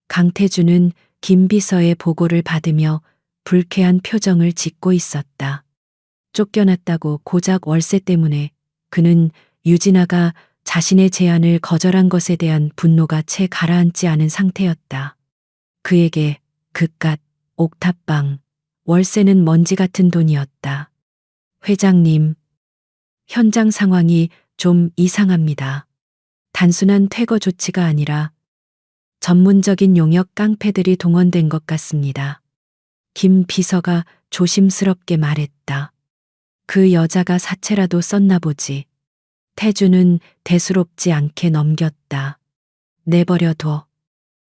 강태준은 김 비서의 보고를 받으며 불쾌한 표정을 짓고 있었다. 쫓겨났다고 고작 월세 때문에 그는 유진아가 자신의 제안을 거절한 것에 대한 분노가 채 가라앉지 않은 상태였다. 그에게 그깟 옥탑방, 월세는 먼지 같은 돈이었다. 회장님, 현장 상황이 좀 이상합니다. 단순한 퇴거 조치가 아니라 전문적인 용역 깡패들이 동원된 것 같습니다. 김 비서가 조심스럽게 말했다. 그 여자가 사채라도 썼나 보지. 태주는 대수롭지 않게 넘겼다. 내버려둬.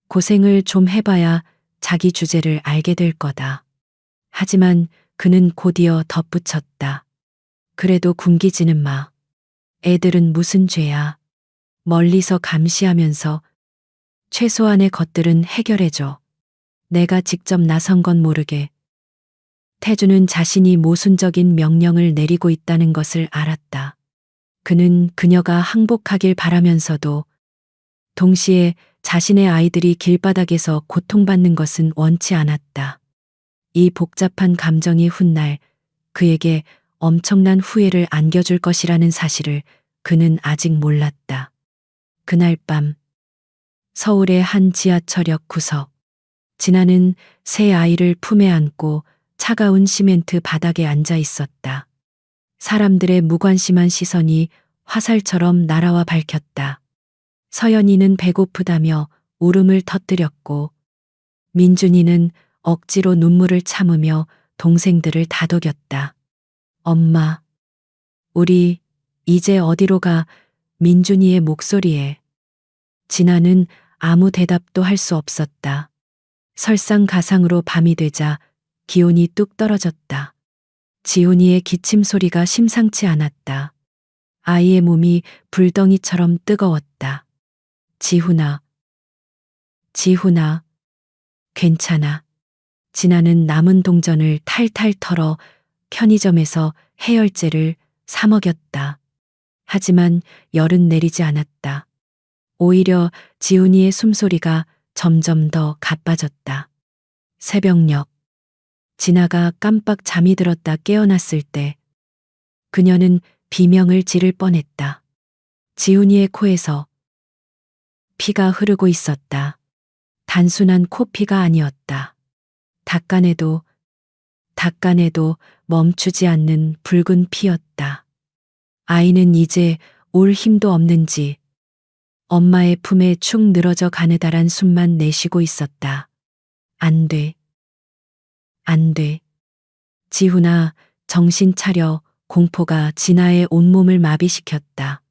고생을 좀 해봐야 자기 주제를 알게 될 거다. 하지만 그는 곧이어 덧붙였다. 그래도 굶기지는 마. 애들은 무슨 죄야. 멀리서 감시하면서 최소한의 것들은 해결해줘. 내가 직접 나선 건 모르게. 태주는 자신이 모순적인 명령을 내리고 있다는 것을 알았다. 그는 그녀가 항복하길 바라면서도 동시에 자신의 아이들이 길바닥에서 고통받는 것은 원치 않았다. 이 복잡한 감정이 훗날 그에게 엄청난 후회를 안겨줄 것이라는 사실을 그는 아직 몰랐다. 그날 밤 서울의 한 지하철역 구석 진아는 새 아이를 품에 안고 차가운 시멘트 바닥에 앉아 있었다. 사람들의 무관심한 시선이 화살처럼 날아와 밝혔다. 서연이는 배고프다며 울음을 터뜨렸고 민준이는 억지로 눈물을 참으며 동생들을 다독였다. 엄마, 우리 이제 어디로 가? 민준이의 목소리에 진아는 아무 대답도 할 수 없었다. 설상가상으로 밤이 되자 기온이 뚝 떨어졌다. 지훈이의 기침 소리가 심상치 않았다. 아이의 몸이 불덩이처럼 뜨거웠다. 지훈아, 지훈아, 괜찮아. 진아는 남은 동전을 탈탈 털어 편의점에서 해열제를 사 먹였다. 하지만 열은 내리지 않았다. 오히려 지훈이의 숨소리가 점점 더 가빠졌다. 새벽녘, 진아가 깜빡 잠이 들었다 깨어났을 때 그녀는 비명을 지를 뻔했다. 지훈이의 코에서 피가 흐르고 있었다. 단순한 코피가 아니었다. 닦아내도 멈추지 않는 붉은 피였다. 아이는 이제 올 힘도 없는지 엄마의 품에 축 늘어져 가느다란 숨만 내쉬고 있었다. 안 돼. 안 돼. 지훈아, 정신 차려. 공포가 진아의 온몸을 마비시켰다.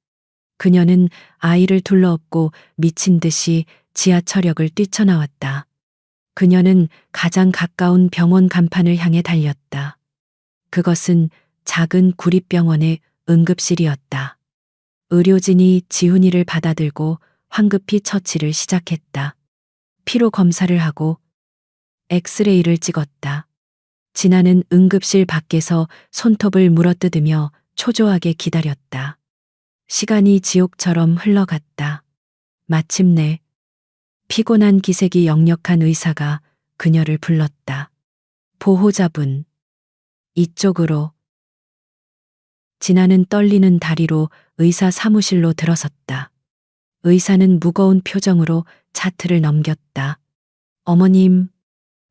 그녀는 아이를 둘러엎고 미친 듯이 지하철역을 뛰쳐나왔다. 그녀는 가장 가까운 병원 간판을 향해 달렸다. 그것은 작은 구립병원의 응급실이었다. 의료진이 지훈이를 받아들고 황급히 처치를 시작했다. 피로 검사를 하고 엑스레이를 찍었다. 진아는 응급실 밖에서 손톱을 물어뜯으며 초조하게 기다렸다. 시간이 지옥처럼 흘러갔다. 마침내 피곤한 기색이 역력한 의사가 그녀를 불렀다. 보호자분, 이쪽으로. 진아는 떨리는 다리로 의사 사무실로 들어섰다. 의사는 무거운 표정으로 차트를 넘겼다. 어머님,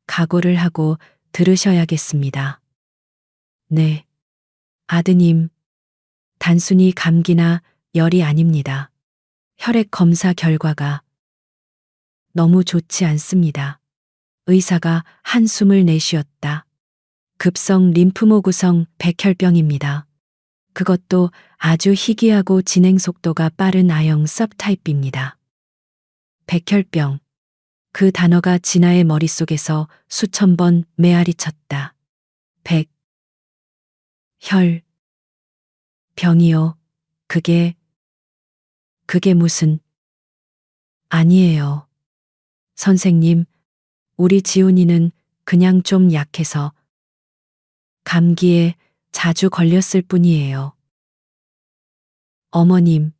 각오를 하고 들으셔야겠습니다. 네. 아드님, 단순히 감기나 열이 아닙니다. 혈액 검사 결과가 너무 좋지 않습니다. 의사가 한숨을 내쉬었다. 급성 림프모 구성 백혈병입니다. 그것도 아주 희귀하고 진행 속도가 빠른 A형 서브타입입니다. 백혈병. 그 단어가 진아의 머릿속에서 수천 번 메아리 쳤다. 백. 혈. 병이요. 그게 무슨. 아니에요. 선생님, 우리 지훈이는 그냥 좀 약해서 감기에 자주 걸렸을 뿐이에요. 어머님,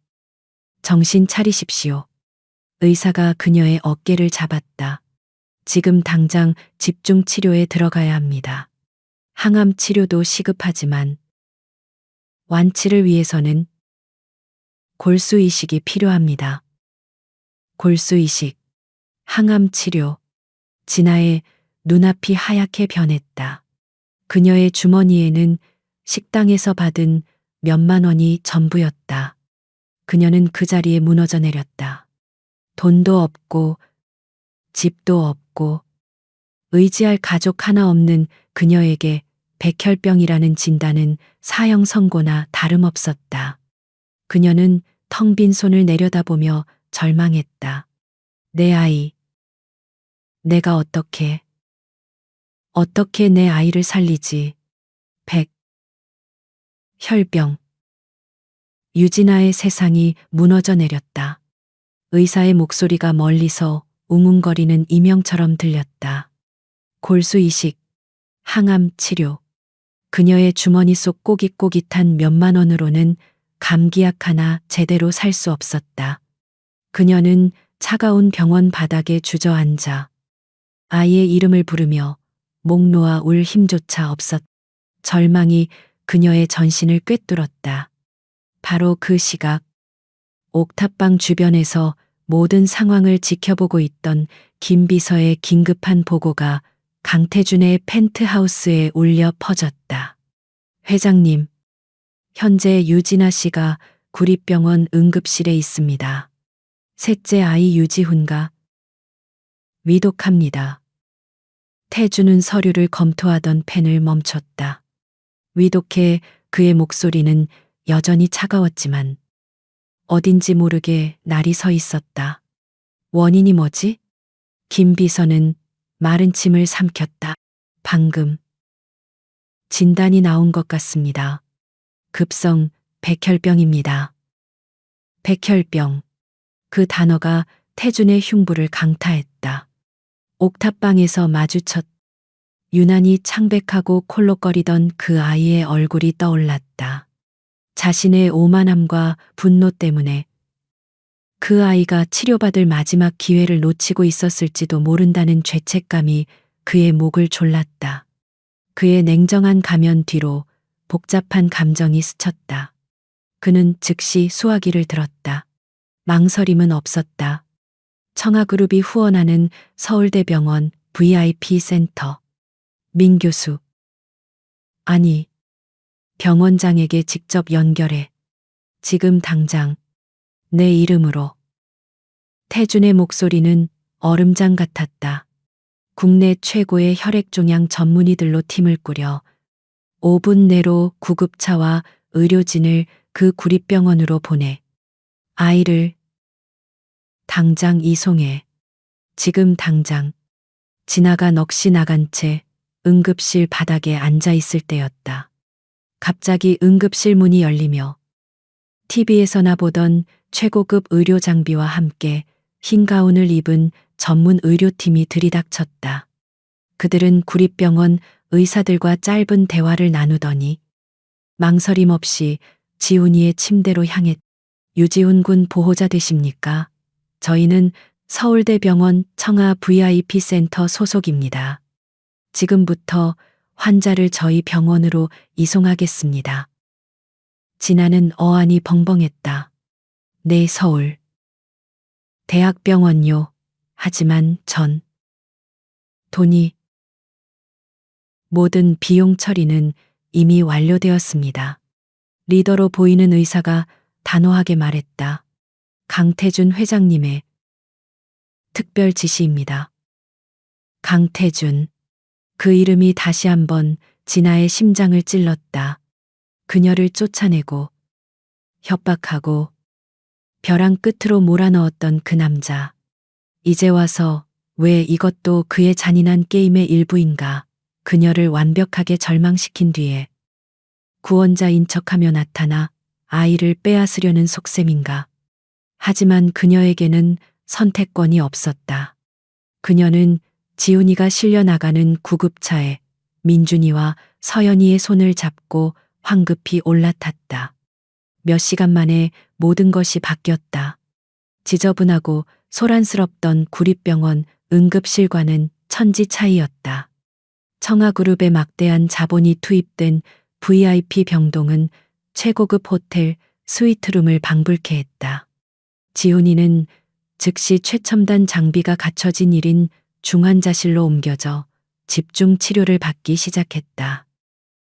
정신 차리십시오. 의사가 그녀의 어깨를 잡았다. 지금 당장 집중 치료에 들어가야 합니다. 항암 치료도 시급하지만 완치를 위해서는 골수 이식이 필요합니다. 골수 이식, 항암 치료. 진아의 눈앞이 하얗게 변했다. 그녀의 주머니에는 식당에서 받은 몇만 원이 전부였다. 그녀는 그 자리에 무너져 내렸다. 돈도 없고 집도 없고 의지할 가족 하나 없는 그녀에게 백혈병이라는 진단은 사형 선고나 다름없었다. 그녀는 텅 빈 손을 내려다보며 절망했다. 내 아이. 내가 어떻게 내 아이를 살리지. 혈병. 유진아의 세상이 무너져 내렸다. 의사의 목소리가 멀리서 웅웅거리는 이명처럼 들렸다. 골수 이식, 항암 치료. 그녀의 주머니 속 꼬깃꼬깃한 몇만 원으로는 감기약 하나 제대로 살 수 없었다. 그녀는 차가운 병원 바닥에 주저앉아 아이의 이름을 부르며 목 놓아 울 힘조차 없었다. 절망이 그녀의 전신을 꿰뚫었다. 바로 그 시각, 옥탑방 주변에서 모든 상황을 지켜보고 있던 김 비서의 긴급한 보고가 강태준의 펜트하우스에 울려 퍼졌다. 회장님, 현재 유진아 씨가 구립병원 응급실에 있습니다. 셋째 아이 유지훈과 위독합니다. 태준은 서류를 검토하던 펜을 멈췄다. 위독해. 그의 목소리는 여전히 차가웠지만 어딘지 모르게 날이 서 있었다. 원인이 뭐지? 김 비서는 마른 침을 삼켰다. 방금 진단이 나온 것 같습니다. 급성 백혈병입니다. 백혈병. 그 단어가 태준의 흉부를 강타했다. 옥탑방에서 마주쳤. 유난히 창백하고 콜록거리던 그 아이의 얼굴이 떠올랐다. 자신의 오만함과 분노 때문에 그 아이가 치료받을 마지막 기회를 놓치고 있었을지도 모른다는 죄책감이 그의 목을 졸랐다. 그의 냉정한 가면 뒤로 복잡한 감정이 스쳤다. 그는 즉시 수화기를 들었다. 망설임은 없었다. 청아그룹이 후원하는 서울대병원 VIP 센터. 민 교수. 아니, 병원장에게 직접 연결해. 지금 당장 내 이름으로. 태준의 목소리는 얼음장 같았다. 국내 최고의 혈액종양 전문의들로 팀을 꾸려 5분 내로 구급차와 의료진을 그 구립병원으로 보내. 아이를 당장 이송해. 지금 당장. 진아가 넋이 나간 채 응급실 바닥에 앉아 있을 때였다. 갑자기 응급실 문이 열리며 TV에서나 보던 최고급 의료 장비와 함께 흰 가운을 입은 전문 의료팀이 들이닥쳤다. 그들은 구립병원 의사들과 짧은 대화를 나누더니 망설임 없이 지훈이의 침대로 향했다. 유지훈 군 보호자 되십니까? 저희는 서울대병원 청아 VIP 센터 소속입니다. 지금부터 환자를 저희 병원으로 이송하겠습니다. 진아는 어안이 벙벙했다. 네, 서울. 대학병원요. 하지만 전 돈이 모든 비용 처리는 이미 완료되었습니다. 리더로 보이는 의사가 단호하게 말했다. 강태준 회장님의 특별 지시입니다. 강태준. 그 이름이 다시 한번 진아의 심장을 찔렀다. 그녀를 쫓아내고 협박하고 벼랑 끝으로 몰아넣었던 그 남자. 이제 와서 왜 이것도 그의 잔인한 게임의 일부인가. 그녀를 완벽하게 절망시킨 뒤에 구원자인 척하며 나타나 아이를 빼앗으려는 속셈인가. 하지만 그녀에게는 선택권이 없었다. 그녀는 지훈이가 실려 나가는 구급차에 민준이와 서연이의 손을 잡고 황급히 올라탔다. 몇 시간 만에 모든 것이 바뀌었다. 지저분하고 소란스럽던 구립병원 응급실과는 천지 차이였다. 청아그룹의 막대한 자본이 투입된 VIP 병동은 최고급 호텔 스위트룸을 방불케 했다. 지훈이는 즉시 최첨단 장비가 갖춰진 1인 중환자실로 옮겨져 집중 치료를 받기 시작했다.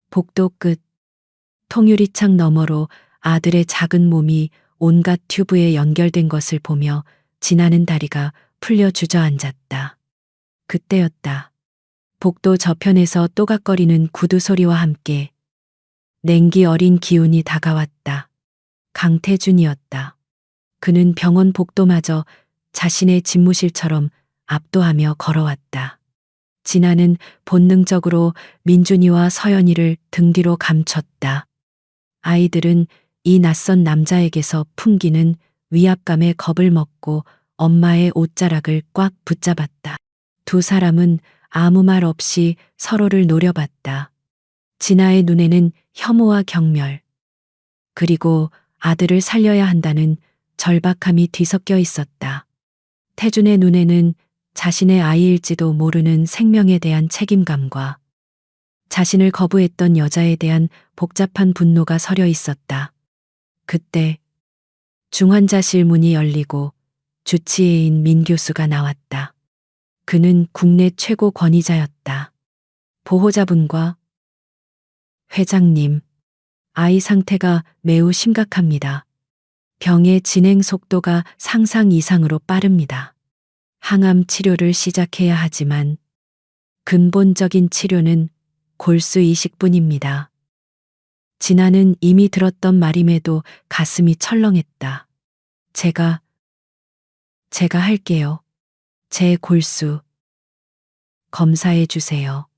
복도 끝 통유리창 너머로 아들의 작은 몸이 온갖 튜브에 연결된 것을 보며 진아는 다리가 풀려 주저앉았다. 그때였다. 복도 저편에서 또각거리는 구두 소리와 함께 냉기 어린 기운이 다가왔다. 강태준이었다. 그는 병원 복도마저 자신의 집무실처럼 압도하며 걸어왔다. 진아는 본능적으로 민준이와 서연이를 등 뒤로 감췄다. 아이들은 이 낯선 남자에게서 풍기는 위압감에 겁을 먹고 엄마의 옷자락을 꽉 붙잡았다. 두 사람은 아무 말 없이 서로를 노려봤다. 진아의 눈에는 혐오와 경멸, 그리고 아들을 살려야 한다는 절박함이 뒤섞여 있었다. 태준의 눈에는 자신의 아이일지도 모르는 생명에 대한 책임감과 자신을 거부했던 여자에 대한 복잡한 분노가 서려 있었다. 그때 중환자실 문이 열리고 주치의인 민 교수가 나왔다. 그는 국내 최고 권위자였다. 보호자분과 회장님, 아이 상태가 매우 심각합니다. 병의 진행 속도가 상상 이상으로 빠릅니다. 항암 치료를 시작해야 하지만 근본적인 치료는 골수 이식뿐입니다. 진아는 이미 들었던 말임에도 가슴이 철렁했다. 제가 할게요. 제 골수 검사해 주세요.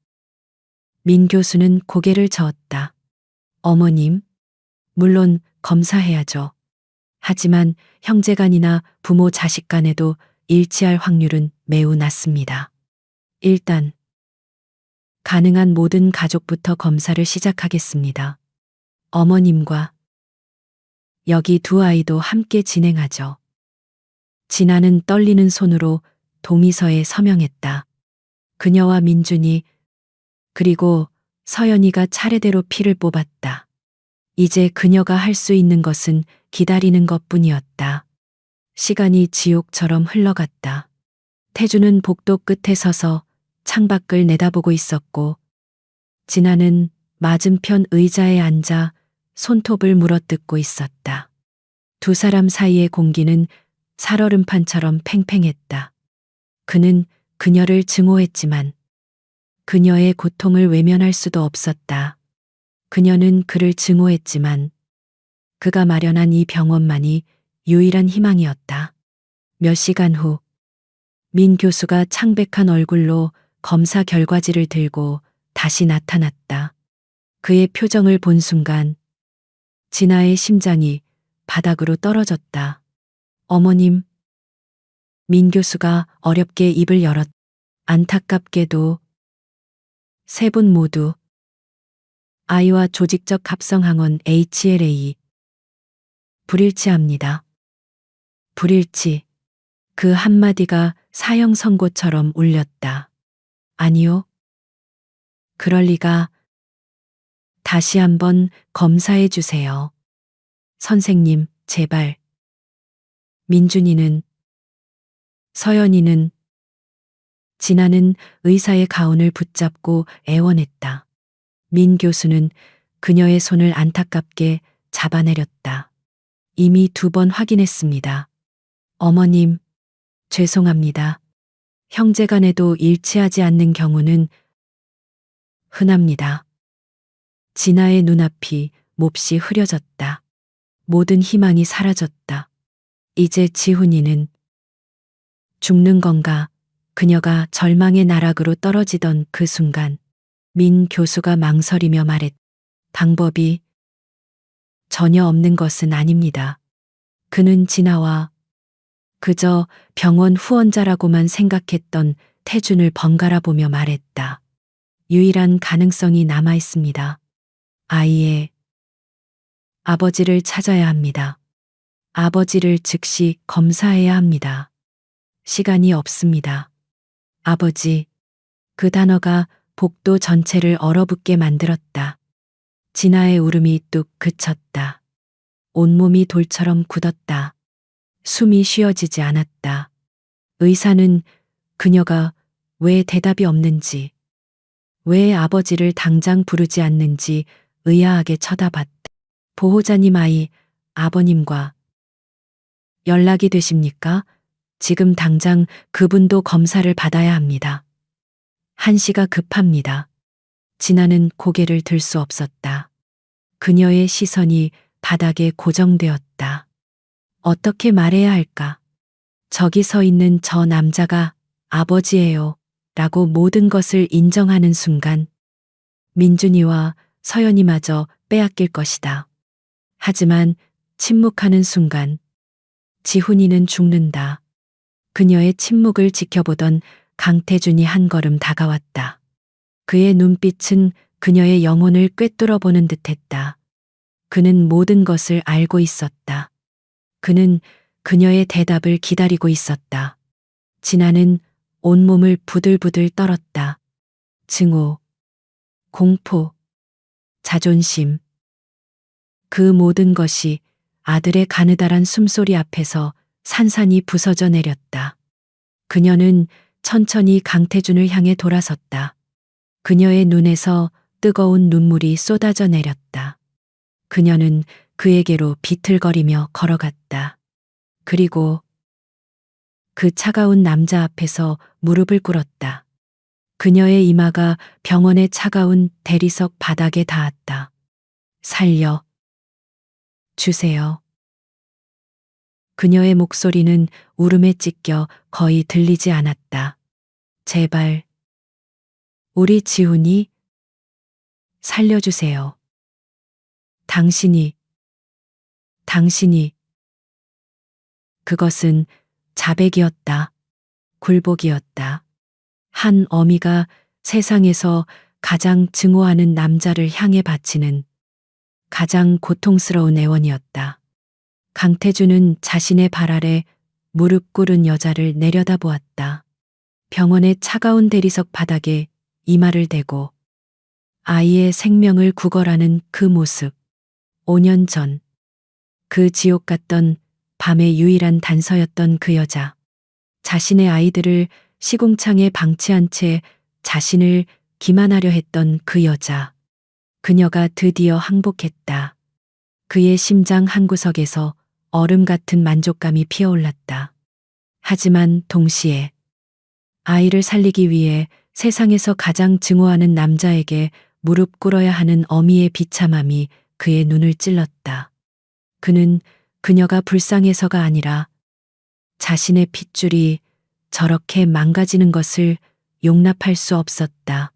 민 교수는 고개를 저었다. 어머님, 물론 검사해야죠. 하지만 형제간이나 부모 자식 간에도 일치할 확률은 매우 낮습니다. 일단 가능한 모든 가족부터 검사를 시작하겠습니다. 어머님과 여기 두 아이도 함께 진행하죠. 진아는 떨리는 손으로 동의서에 서명했다. 그녀와 민준이 그리고 서연이가 차례대로 피를 뽑았다. 이제 그녀가 할 수 있는 것은 기다리는 것뿐이었다. 시간이 지옥처럼 흘러갔다. 태주는 복도 끝에 서서 창밖을 내다보고 있었고 진아는 맞은편 의자에 앉아 손톱을 물어뜯고 있었다. 두 사람 사이의 공기는 살얼음판처럼 팽팽했다. 그는 그녀를 증오했지만 그녀의 고통을 외면할 수도 없었다. 그녀는 그를 증오했지만 그가 마련한 이 병원만이 유일한 희망이었다. 몇 시간 후 민 교수가 창백한 얼굴로 검사 결과지를 들고 다시 나타났다. 그의 표정을 본 순간 진아의 심장이 바닥으로 떨어졌다. 어머님, 민 교수가 어렵게 입을 열었. 안타깝게도 세 분 모두 아이와 조직적 합성항원 HLA 불일치합니다. 불일치. 그 한마디가 사형 선고처럼 울렸다. 아니요. 그럴 리가. 다시 한번 검사해 주세요. 선생님, 제발. 민준이는, 서연이는, 진아는 의사의 가운을 붙잡고 애원했다. 민 교수는 그녀의 손을 안타깝게 잡아내렸다. 이미 2번 확인했습니다. 어머님, 죄송합니다. 형제간에도 일치하지 않는 경우는 흔합니다. 진아의 눈앞이 몹시 흐려졌다. 모든 희망이 사라졌다. 이제 지훈이는 죽는 건가? 그녀가 절망의 나락으로 떨어지던 그 순간 민 교수가 망설이며 말했. 방법이 전혀 없는 것은 아닙니다. 그는 진아와 그저 병원 후원자라고만 생각했던 태준을 번갈아 보며 말했다. 유일한 가능성이 남아 있습니다. 아이의 아버지를 찾아야 합니다. 아버지를 즉시 검사해야 합니다. 시간이 없습니다. 아버지. 그 단어가 복도 전체를 얼어붙게 만들었다. 진아의 울음이 뚝 그쳤다. 온몸이 돌처럼 굳었다. 숨이 쉬어지지 않았다. 의사는 그녀가 왜 대답이 없는지, 왜 아버지를 당장 부르지 않는지 의아하게 쳐다봤다. 보호자님 아이, 아버님과 연락이 되십니까? 지금 당장 그분도 검사를 받아야 합니다. 한시가 급합니다. 진아는 고개를 들 수 없었다. 그녀의 시선이 바닥에 고정되었다. 어떻게 말해야 할까? 저기 서 있는 저 남자가 아버지예요. 라고 모든 것을 인정하는 순간 민준이와 서연이마저 빼앗길 것이다. 하지만 침묵하는 순간 지훈이는 죽는다. 그녀의 침묵을 지켜보던 강태준이 한 걸음 다가왔다. 그의 눈빛은 그녀의 영혼을 꿰뚫어 보는 듯했다. 그는 모든 것을 알고 있었다. 그는 그녀의 대답을 기다리고 있었다. 진아는 온몸을 부들부들 떨었다. 증오, 공포, 자존심. 그 모든 것이 아들의 가느다란 숨소리 앞에서 산산이 부서져 내렸다. 그녀는 천천히 강태준을 향해 돌아섰다. 그녀의 눈에서 뜨거운 눈물이 쏟아져 내렸다. 그녀는 그에게로 비틀거리며 걸어갔다. 그리고 그 차가운 남자 앞에서 무릎을 꿇었다. 그녀의 이마가 병원의 차가운 대리석 바닥에 닿았다. 살려 주세요. 그녀의 목소리는 울음에 찢겨 거의 들리지 않았다. 제발, 우리 지훈이 살려주세요. 당신이. 그것은 자백이었다. 굴복이었다. 한 어미가 세상에서 가장 증오하는 남자를 향해 바치는 가장 고통스러운 애원이었다. 강태준은 자신의 발 아래 무릎 꿇은 여자를 내려다보았다. 병원의 차가운 대리석 바닥에 이마를 대고 아이의 생명을 구걸하는 그 모습. 5년 전 그 지옥 같던 밤의 유일한 단서였던 그 여자. 자신의 아이들을 시궁창에 방치한 채 자신을 기만하려 했던 그 여자. 그녀가 드디어 항복했다. 그의 심장 한구석에서 얼음 같은 만족감이 피어올랐다. 하지만 동시에 아이를 살리기 위해 세상에서 가장 증오하는 남자에게 무릎 꿇어야 하는 어미의 비참함이 그의 눈을 찔렀다. 그는 그녀가 불쌍해서가 아니라 자신의 핏줄이 저렇게 망가지는 것을 용납할 수 없었다.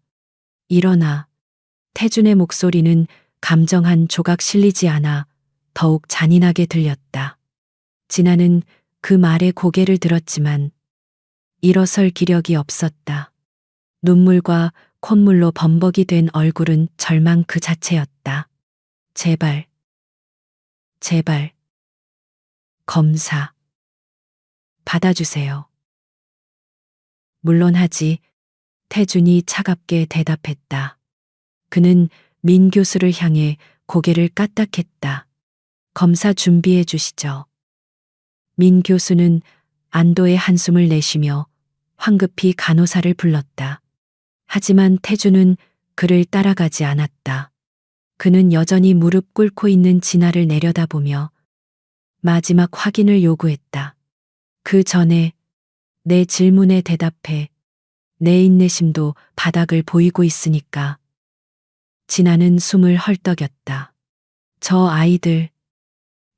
일어나. 태준의 목소리는 감정 한 조각 실리지 않아 더욱 잔인하게 들렸다. 진아는 그 말에 고개를 들었지만 일어설 기력이 없었다. 눈물과 콧물로 범벅이 된 얼굴은 절망 그 자체였다. 제발, 제발, 검사, 받아주세요. 물론 하지. 태준이 차갑게 대답했다. 그는 민 교수를 향해 고개를 까딱했다. 검사 준비해 주시죠. 민 교수는 안도의 한숨을 내쉬며 황급히 간호사를 불렀다. 하지만 태준은 그를 따라가지 않았다. 그는 여전히 무릎 꿇고 있는 진아를 내려다보며 마지막 확인을 요구했다. 그 전에 내 질문에 대답해. 내 인내심도 바닥을 보이고 있으니까. 진아는 숨을 헐떡였다. 저 아이들.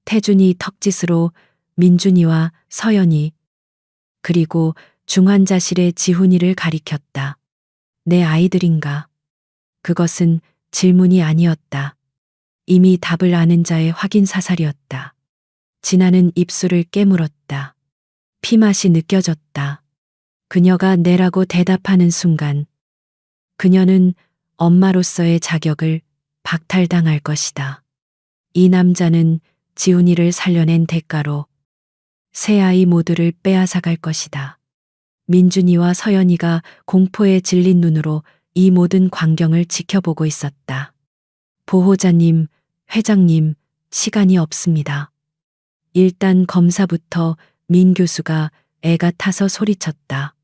태준이 턱짓으로 민준이와 서연이 그리고 중환자실의 지훈이를 가리켰다. 내 아이들인가? 그것은 질문이 아니었다. 이미 답을 아는 자의 확인 사살이었다. 진아는 입술을 깨물었다. 피맛이 느껴졌다. 그녀가 내라고 대답하는 순간 그녀는 엄마로서의 자격을 박탈당할 것이다. 이 남자는 지훈이를 살려낸 대가로 세 아이 모두를 빼앗아갈 것이다. 민준이와 서연이가 공포에 질린 눈으로 이 모든 광경을 지켜보고 있었다. 보호자님, 회장님, 시간이 없습니다. 일단 검사부터. 민 교수가 애가 타서 소리쳤다.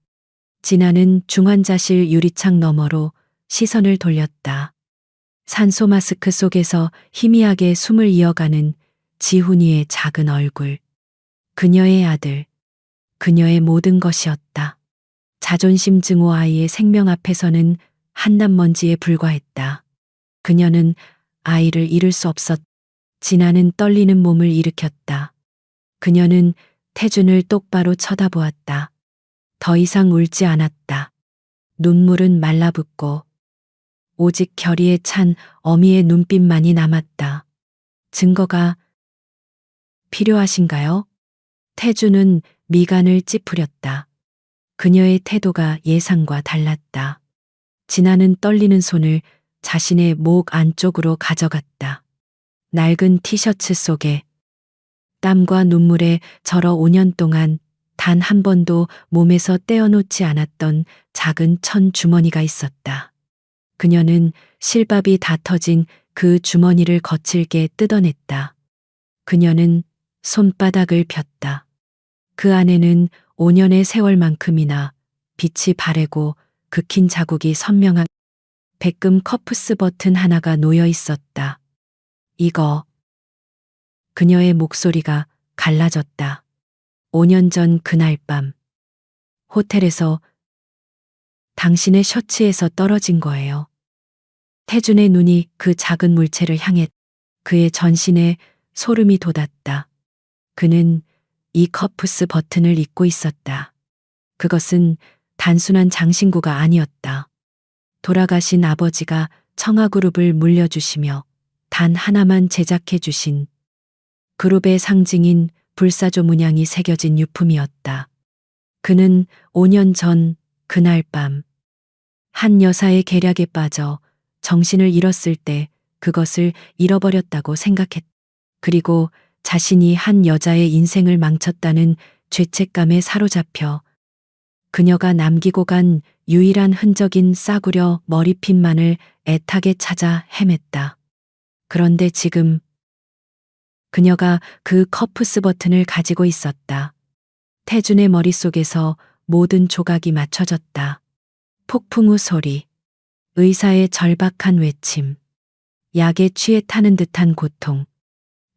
진아는 중환자실 유리창 너머로 시선을 돌렸다. 산소 마스크 속에서 희미하게 숨을 이어가는 지훈이의 작은 얼굴. 그녀의 아들, 그녀의 모든 것이었다. 자존심 증오 아이의 생명 앞에서는 한낱먼지에 불과했다. 그녀는 아이를 잃을 수 없었. 진아는 떨리는 몸을 일으켰다. 그녀는 태준을 똑바로 쳐다보았다. 더 이상 울지 않았다. 눈물은 말라붙고 오직 결의에 찬 어미의 눈빛만이 남았다. 증거가 필요하신가요? 태준은 미간을 찌푸렸다. 그녀의 태도가 예상과 달랐다. 진아는 떨리는 손을 자신의 목 안쪽으로 가져갔다. 낡은 티셔츠 속에 땀과 눈물에 절어 5년 동안 단 한 번도 몸에서 떼어놓지 않았던 작은 천 주머니가 있었다. 그녀는 실밥이 다 터진 그 주머니를 거칠게 뜯어냈다. 그녀는 손바닥을 폈다. 그 안에는 5년의 세월만큼이나 빛이 바래고 극힌 자국이 선명한 백금 커프스 버튼 하나가 놓여 있었다. 이거. 그녀의 목소리가 갈라졌다. 5년 전 그날 밤. 호텔에서 당신의 셔츠에서 떨어진 거예요. 태준의 눈이 그 작은 물체를 향해 그의 전신에 소름이 돋았다. 그는 이 커프스 버튼을 잊고 있었다. 그것은 단순한 장신구가 아니었다. 돌아가신 아버지가 청아그룹을 물려주시며 단 하나만 제작해 주신 그룹의 상징인 불사조 문양이 새겨진 유품이었다. 그는 5년 전 그날 밤 한 여사의 계략에 빠져 정신을 잃었을 때 그것을 잃어버렸다고 생각했다. 그리고 자신이 한 여자의 인생을 망쳤다는 죄책감에 사로잡혀 그녀가 남기고 간 유일한 흔적인 싸구려 머리핀만을 애타게 찾아 헤맸다. 그런데 지금 그녀가 그 커프스 버튼을 가지고 있었다. 태준의 머릿속에서 모든 조각이 맞춰졌다. 폭풍 우 소리, 의사의 절박한 외침, 약에 취해 타는 듯한 고통,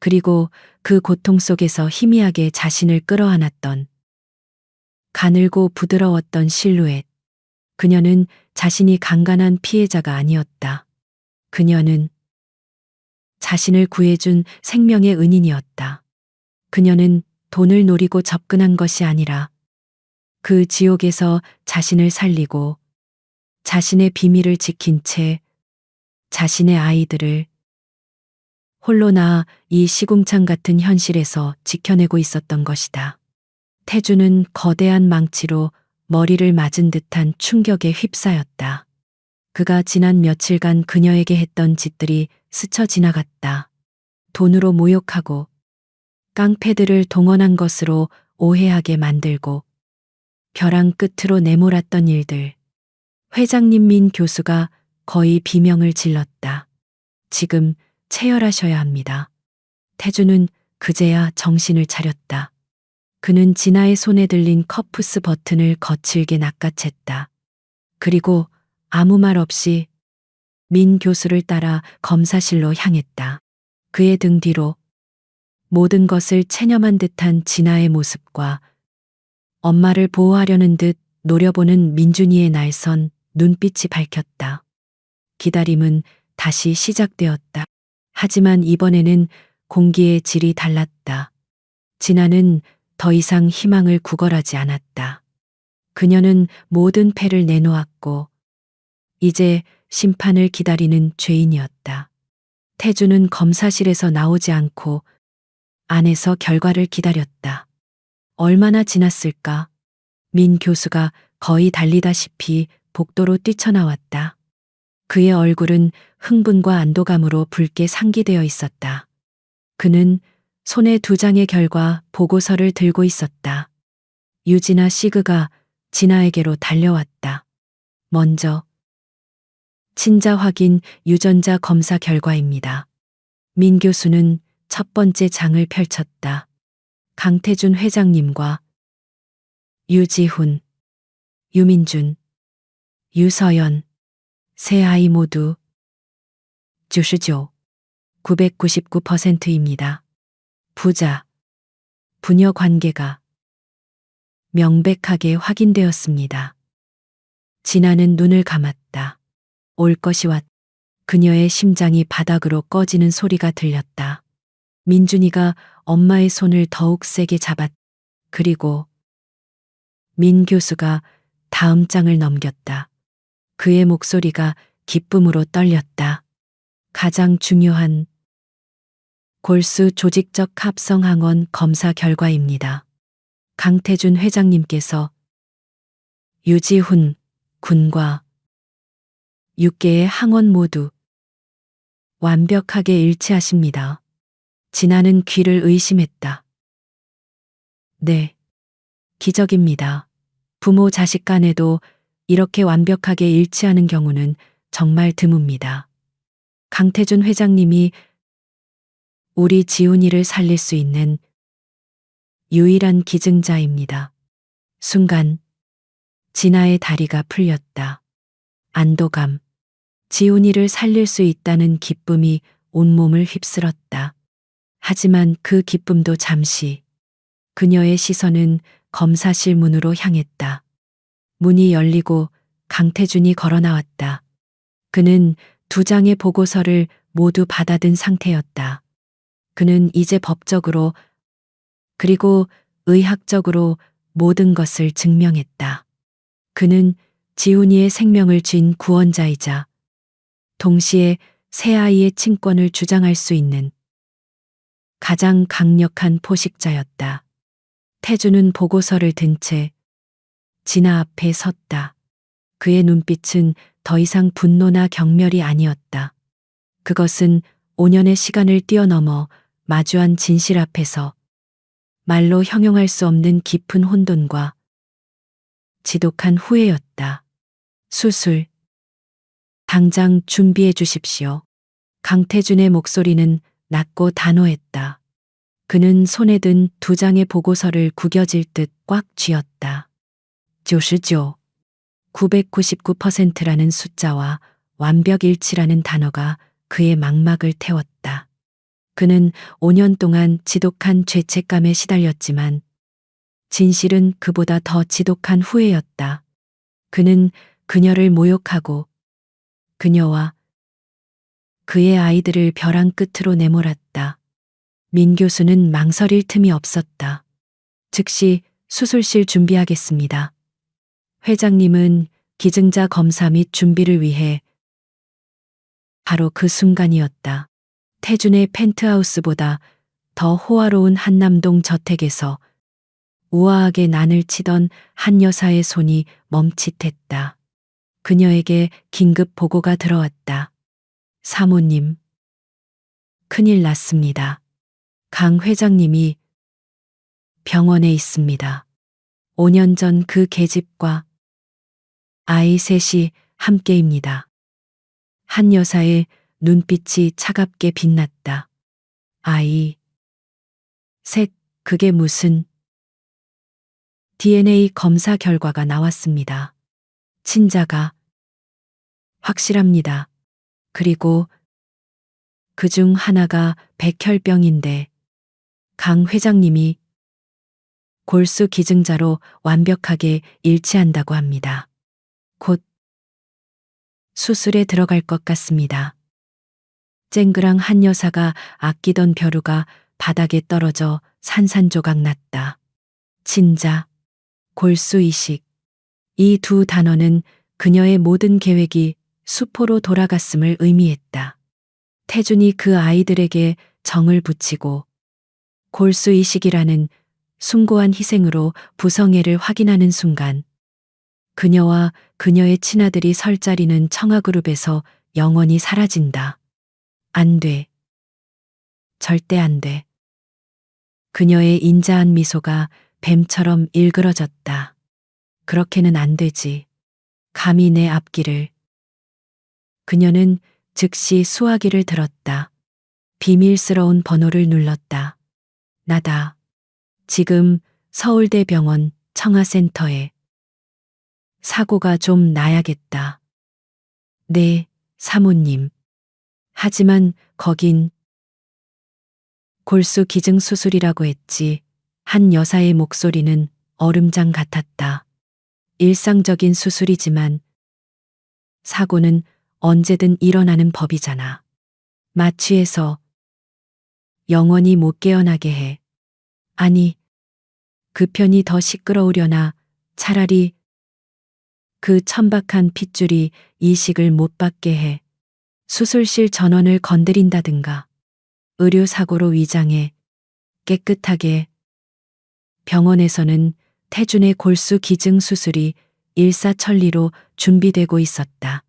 그리고 그 고통 속에서 희미하게 자신을 끌어안았던 가늘고 부드러웠던 실루엣. 그녀는 자신이 강간한 피해자가 아니었다. 그녀는 자신을 구해준 생명의 은인이었다. 그녀는 돈을 노리고 접근한 것이 아니라 그 지옥에서 자신을 살리고 자신의 비밀을 지킨 채 자신의 아이들을 홀로나 이 시궁창 같은 현실에서 지켜내고 있었던 것이다. 태주는 거대한 망치로 머리를 맞은 듯한 충격에 휩싸였다. 그가 지난 며칠간 그녀에게 했던 짓들이 스쳐 지나갔다. 돈으로 모욕하고 깡패들을 동원한 것으로 오해하게 만들고 벼랑 끝으로 내몰았던 일들. 회장님 민 교수가 거의 비명을 질렀다. 지금 체열하셔야 합니다. 태주는 그제야 정신을 차렸다. 그는 진아의 손에 들린 커프스 버튼을 거칠게 낚아챘다. 그리고 아무 말 없이 민 교수를 따라 검사실로 향했다. 그의 등 뒤로 모든 것을 체념한 듯한 진아의 모습과 엄마를 보호하려는 듯 노려보는 민준이의 날선 눈빛이 밝혔다. 기다림은 다시 시작되었다. 하지만 이번에는 공기의 질이 달랐다. 진아는 더 이상 희망을 구걸하지 않았다. 그녀는 모든 패를 내놓았고 이제 심판을 기다리는 죄인이었다. 태주는 검사실에서 나오지 않고 안에서 결과를 기다렸다. 얼마나 지났을까? 민 교수가 거의 달리다시피 복도로 뛰쳐나왔다. 그의 얼굴은 흥분과 안도감으로 붉게 상기되어 있었다. 그는 손에 2장의 결과 보고서를 들고 있었다. 유지나 시그가 진아에게로 달려왔다. 먼저 친자 확인 유전자 검사 결과입니다. 민 교수는 첫 번째 장을 펼쳤다. 강태준 회장님과 유지훈, 유민준, 유서연, 세 아이 모두 99, 999%입니다. 부자, 부녀 관계가 명백하게 확인되었습니다. 진아는 눈을 감았다. 올 것이 왔. 그녀의 심장이 바닥으로 꺼지는 소리가 들렸다. 민준이가 엄마의 손을 더욱 세게 잡았. 그리고 민 교수가 다음 장을 넘겼다. 그의 목소리가 기쁨으로 떨렸다. 가장 중요한 골수 조직적 합성 항원 검사 결과입니다. 강태준 회장님께서 유지훈 군과 6개의 항원 모두 완벽하게 일치하십니다. 진아는 귀를 의심했다. 네, 기적입니다. 부모 자식 간에도 이렇게 완벽하게 일치하는 경우는 정말 드뭅니다. 강태준 회장님이 우리 지훈이를 살릴 수 있는 유일한 기증자입니다. 순간 진아의 다리가 풀렸다. 안도감, 지훈이를 살릴 수 있다는 기쁨이 온몸을 휩쓸었다. 하지만 그 기쁨도 잠시. 그녀의 시선은 검사실 문으로 향했다. 문이 열리고 강태준이 걸어 나왔다. 그는 2장의 보고서를 모두 받아든 상태였다. 그는 이제 법적으로 그리고 의학적으로 모든 것을 증명했다. 그는 지훈이의 생명을 쥔 구원자이자 동시에 새 아이의 친권을 주장할 수 있는 가장 강력한 포식자였다. 태주는 보고서를 든 채 진아 앞에 섰다. 그의 눈빛은 더 이상 분노나 경멸이 아니었다. 그것은 5년의 시간을 뛰어넘어 마주한 진실 앞에서 말로 형용할 수 없는 깊은 혼돈과 지독한 후회였다. 수술. 당장 준비해 주십시오. 강태준의 목소리는 낮고 단호했다. 그는 손에 든 2장의 보고서를 구겨질 듯 꽉 쥐었다. 99, 999%라는 숫자와 완벽일치라는 단어가 그의 망막을 태웠다. 그는 5년 동안 지독한 죄책감에 시달렸지만 진실은 그보다 더 지독한 후회였다. 그는 그녀를 모욕하고 그녀와 그의 아이들을 벼랑 끝으로 내몰았다. 민 교수는 망설일 틈이 없었다. 즉시 수술실 준비하겠습니다. 회장님은 기증자 검사 및 준비를 위해 바로 그 순간이었다. 태준의 펜트하우스보다 더 호화로운 한남동 저택에서 우아하게 난을 치던 한 여사의 손이 멈칫했다. 그녀에게 긴급 보고가 들어왔다. 사모님, 큰일 났습니다. 강 회장님이 병원에 있습니다. 5년 전 그 계집과 아이 셋이 함께입니다. 한 여사의 눈빛이 차갑게 빛났다. 아이 셋, 그게 무슨... DNA 검사 결과가 나왔습니다. 친자가 확실합니다. 그리고 그중 하나가 백혈병인데 강 회장님이 골수 기증자로 완벽하게 일치한다고 합니다. 곧 수술에 들어갈 것 같습니다. 쨍그랑 한 여사가 아끼던 벼루가 바닥에 떨어져 산산조각 났다. 친자, 골수 이식. 이 두 단어는 그녀의 모든 계획이 수포로 돌아갔음을 의미했다. 태준이 그 아이들에게 정을 붙이고 골수 이식이라는 숭고한 희생으로 부성애를 확인하는 순간 그녀와 그녀의 친아들이 설 자리는 청아그룹에서 영원히 사라진다. 안 돼. 절대 안 돼. 그녀의 인자한 미소가 뱀처럼 일그러졌다. 그렇게는 안 되지. 감히 내 앞길을. 그녀는 즉시 수화기를 들었다. 비밀스러운 번호를 눌렀다. 나다. 지금 서울대병원 청아센터에. 사고가 좀 나야겠다. 네, 사모님. 하지만 거긴 골수 기증 수술이라고 했지. 한 여사의 목소리는 얼음장 같았다. 일상적인 수술이지만 사고는 언제든 일어나는 법이잖아. 마취해서 영원히 못 깨어나게 해. 아니, 그 편이 더 시끄러우려나. 차라리 그 천박한 핏줄이 이식을 못 받게 해. 수술실 전원을 건드린다든가. 의료사고로 위장해. 깨끗하게. 병원에서는 태준의 골수 기증 수술이 일사천리로 준비되고 있었다.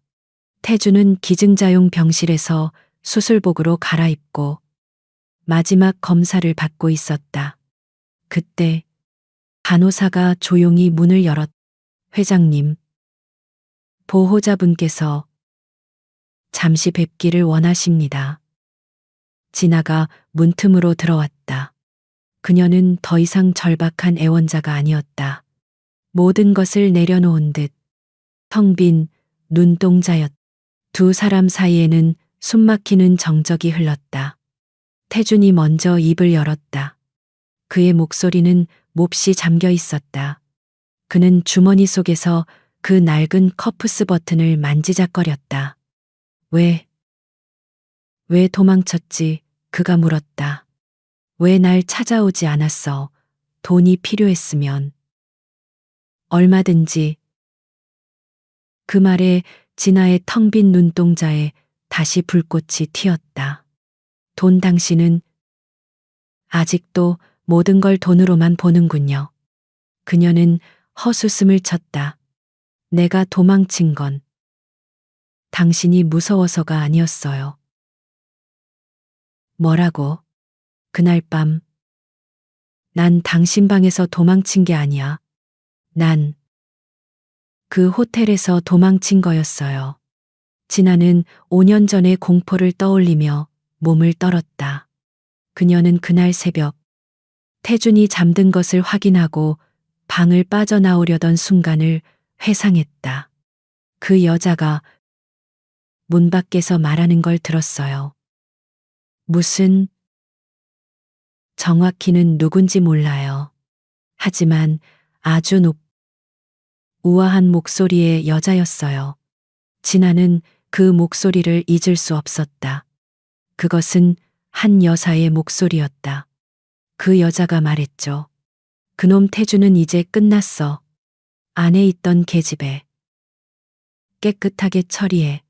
태준은 기증자용 병실에서 수술복으로 갈아입고 마지막 검사를 받고 있었다. 그때 간호사가 조용히 문을 열었. 회장님, 보호자분께서 잠시 뵙기를 원하십니다. 진아가 문틈으로 들어왔다. 그녀는 더 이상 절박한 애원자가 아니었다. 모든 것을 내려놓은 듯 텅 빈 눈동자였다. 두 사람 사이에는 숨막히는 정적이 흘렀다. 태준이 먼저 입을 열었다. 그의 목소리는 몹시 잠겨 있었다. 그는 주머니 속에서 그 낡은 커프스 버튼을 만지작거렸다. 왜 도망쳤지? 그가 물었다. 왜 날 찾아오지 않았어? 돈이 필요했으면. 얼마든지. 그 말에 진아의 텅 빈 눈동자에 다시 불꽃이 튀었다. 돈 당신은 아직도 모든 걸 돈으로만 보는군요. 그녀는 헛웃음을 쳤다. 내가 도망친 건 당신이 무서워서가 아니었어요. 뭐라고? 그날 밤, 난 당신 방에서 도망친 게 아니야. 난 그 호텔에서 도망친 거였어요. 진아는 5년 전의 공포를 떠올리며 몸을 떨었다. 그녀는 그날 새벽, 태준이 잠든 것을 확인하고 방을 빠져나오려던 순간을 회상했다. 그 여자가 문 밖에서 말하는 걸 들었어요. 무슨... 정확히는 누군지 몰라요. 하지만 아주 우아한 목소리의 여자였어요. 진아는 그 목소리를 잊을 수 없었다. 그것은 한 여사의 목소리였다. 그 여자가 말했죠. 그놈 태주는 이제 끝났어. 안에 있던 계집애. 깨끗하게 처리해.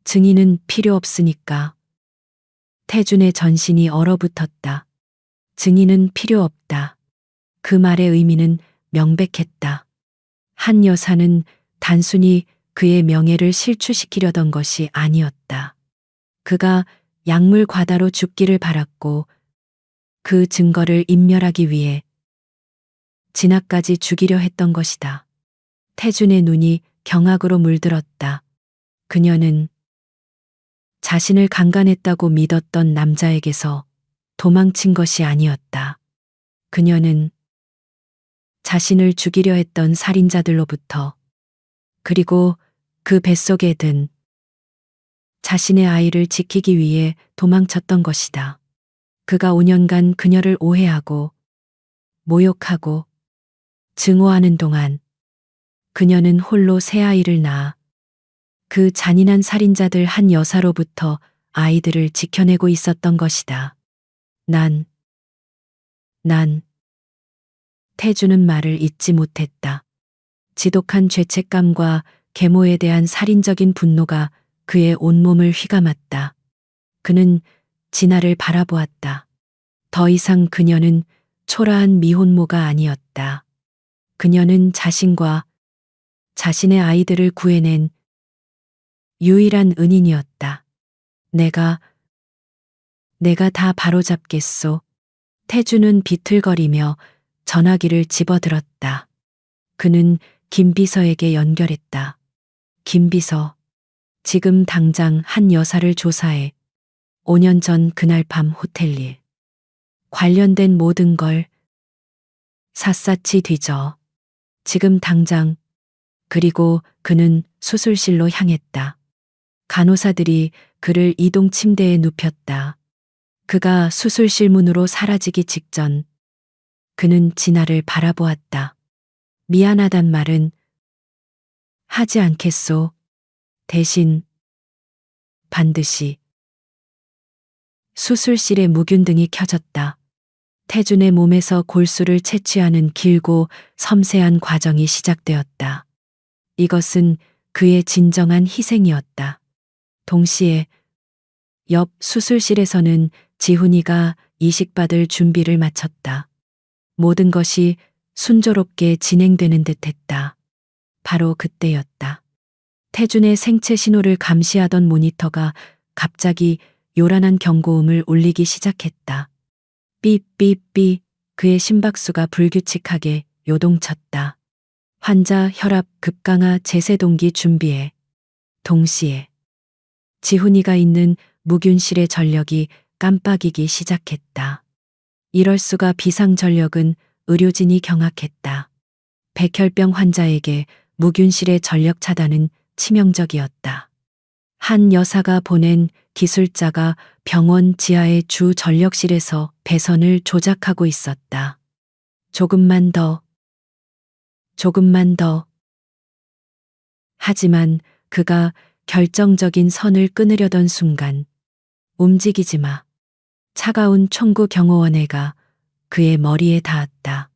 증인은 필요 없으니까. 태준의 전신이 얼어붙었다. 증인은 필요 없다. 그 말의 의미는 명백했다. 한 여사는 단순히 그의 명예를 실추시키려던 것이 아니었다. 그가 약물 과다로 죽기를 바랐고 그 증거를 인멸하기 위해 진아까지 죽이려 했던 것이다. 태준의 눈이 경악으로 물들었다. 그녀는 자신을 강간했다고 믿었던 남자에게서 도망친 것이 아니었다. 그녀는 자신을 죽이려 했던 살인자들로부터, 그리고 그 뱃속에 든 자신의 아이를 지키기 위해 도망쳤던 것이다. 그가 5년간 그녀를 오해하고 모욕하고 증오하는 동안 그녀는 홀로 새 아이를 낳아 그 잔인한 살인자들 한 여사로부터 아이들을 지켜내고 있었던 것이다. 난 태주는 말을 잇지 못했다. 지독한 죄책감과 계모에 대한 살인적인 분노가 그의 온몸을 휘감았다. 그는 진아를 바라보았다. 더 이상 그녀는 초라한 미혼모가 아니었다. 그녀는 자신과 자신의 아이들을 구해낸 유일한 은인이었다. 내가 다 바로잡겠소. 태주는 비틀거리며 전화기를 집어들었다. 그는 김비서에게 연결했다. 김비서, 지금 당장 한 여사를 조사해. 5년 전 그날 밤 호텔 일. 관련된 모든 걸 샅샅이 뒤져. 지금 당장. 그리고 그는 수술실로 향했다. 간호사들이 그를 이동 침대에 눕혔다. 그가 수술실 문으로 사라지기 직전 그는 진아를 바라보았다. 미안하단 말은 하지 않겠소. 대신 반드시. 수술실의 무균등이 켜졌다. 태준의 몸에서 골수를 채취하는 길고 섬세한 과정이 시작되었다. 이것은 그의 진정한 희생이었다. 동시에 옆 수술실에서는 지훈이가 이식받을 준비를 마쳤다. 모든 것이 순조롭게 진행되는 듯했다. 바로 그때였다. 태준의 생체 신호를 감시하던 모니터가 갑자기 요란한 경고음을 울리기 시작했다. 삐삐삐. 그의 심박수가 불규칙하게 요동쳤다. 환자 혈압 급강하 제세동기 준비해. 동시에 지훈이가 있는 무균실의 전력이 깜빡이기 시작했다. 이럴 수가. 비상전력은 의료진이 경악했다. 백혈병 환자에게 무균실의 전력 차단은 치명적이었다. 한 여사가 보낸 기술자가 병원 지하의 주 전력실에서 배선을 조작하고 있었다. 조금만 더. 하지만 그가 결정적인 선을 끊으려던 순간 움직이지 마. 차가운 총구 경호원애가 그의 머리에 닿았다.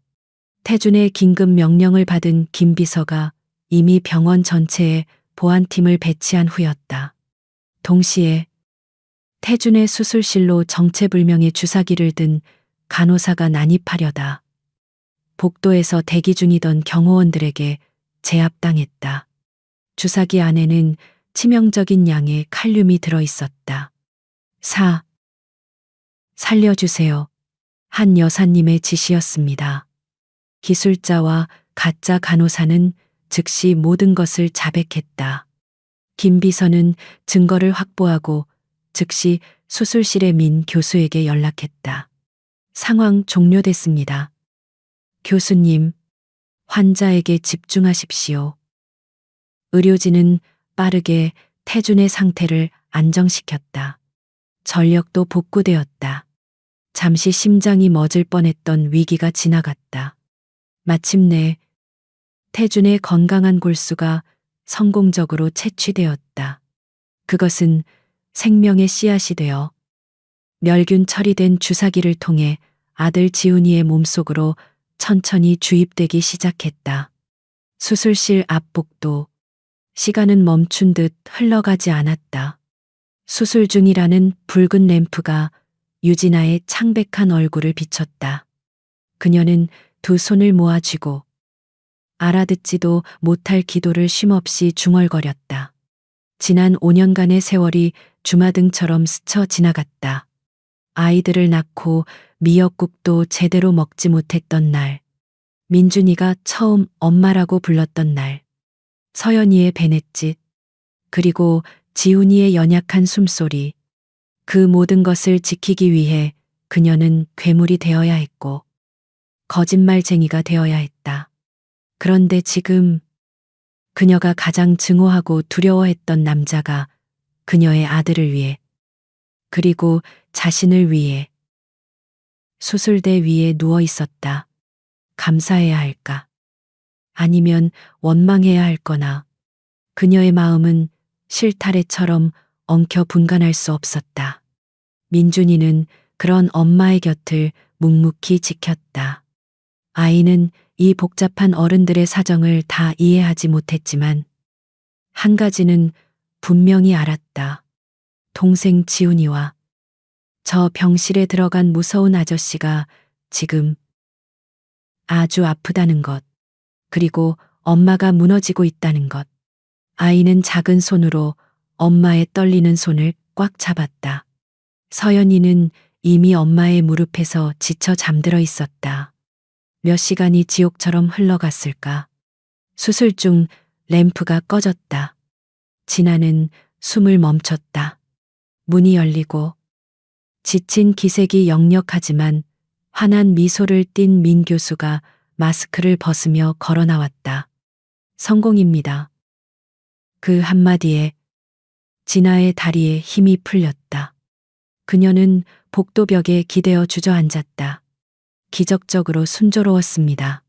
태준의 긴급 명령을 받은 김비서가 이미 병원 전체에 보안팀을 배치한 후였다. 동시에 태준의 수술실로 정체불명의 주사기를 든 간호사가 난입하려다 복도에서 대기 중이던 경호원들에게 제압당했다. 주사기 안에는 치명적인 양의 칼륨이 들어 있었다. 살려주세요. 한 여사님의 지시였습니다. 기술자와 가짜 간호사는 즉시 모든 것을 자백했다. 김비서는 증거를 확보하고 즉시 수술실의 민 교수에게 연락했다. 상황 종료됐습니다. 교수님, 환자에게 집중하십시오. 의료진은 빠르게 태준의 상태를 안정시켰다. 전력도 복구되었다. 잠시 심장이 멎을 뻔했던 위기가 지나갔다. 마침내 태준의 건강한 골수가 성공적으로 채취되었다. 그것은 생명의 씨앗이 되어 멸균 처리된 주사기를 통해 아들 지훈이의 몸속으로 천천히 주입되기 시작했다. 수술실 앞 복도, 시간은 멈춘 듯 흘러가지 않았다. 수술 중이라는 붉은 램프가 유진아의 창백한 얼굴을 비췄다. 그녀는 두 손을 모아쥐고 알아듣지도 못할 기도를 쉼없이 중얼거렸다. 지난 5년간의 세월이 주마등처럼 스쳐 지나갔다. 아이들을 낳고 미역국도 제대로 먹지 못했던 날, 민준이가 처음 엄마라고 불렀던 날, 서연이의 배냇짓, 그리고 지훈이의 연약한 숨소리, 그 모든 것을 지키기 위해 그녀는 괴물이 되어야 했고, 거짓말쟁이가 되어야 했다. 그런데 지금 그녀가 가장 증오하고 두려워했던 남자가 그녀의 아들을 위해, 그리고 자신을 위해 수술대 위에 누워 있었다. 감사해야 할까? 아니면 원망해야 할 거나. 그녀의 마음은 실타래처럼 엉켜 분간할 수 없었다. 민준이는 그런 엄마의 곁을 묵묵히 지켰다. 아이는 이 복잡한 어른들의 사정을 다 이해하지 못했지만 한 가지는 분명히 알았다. 동생 지훈이와 저 병실에 들어간 무서운 아저씨가 지금 아주 아프다는 것, 그리고 엄마가 무너지고 있다는 것. 아이는 작은 손으로 엄마의 떨리는 손을 꽉 잡았다. 서연이는 이미 엄마의 무릎에서 지쳐 잠들어 있었다. 몇 시간이 지옥처럼 흘러갔을까. 수술 중 램프가 꺼졌다. 진아는 숨을 멈췄다. 문이 열리고 지친 기색이 역력하지만 환한 미소를 띤 민 교수가 마스크를 벗으며 걸어 나왔다. 성공입니다. 그 한마디에 진아의 다리에 힘이 풀렸다. 그녀는 복도벽에 기대어 주저앉았다. 기적적으로 순조로웠습니다.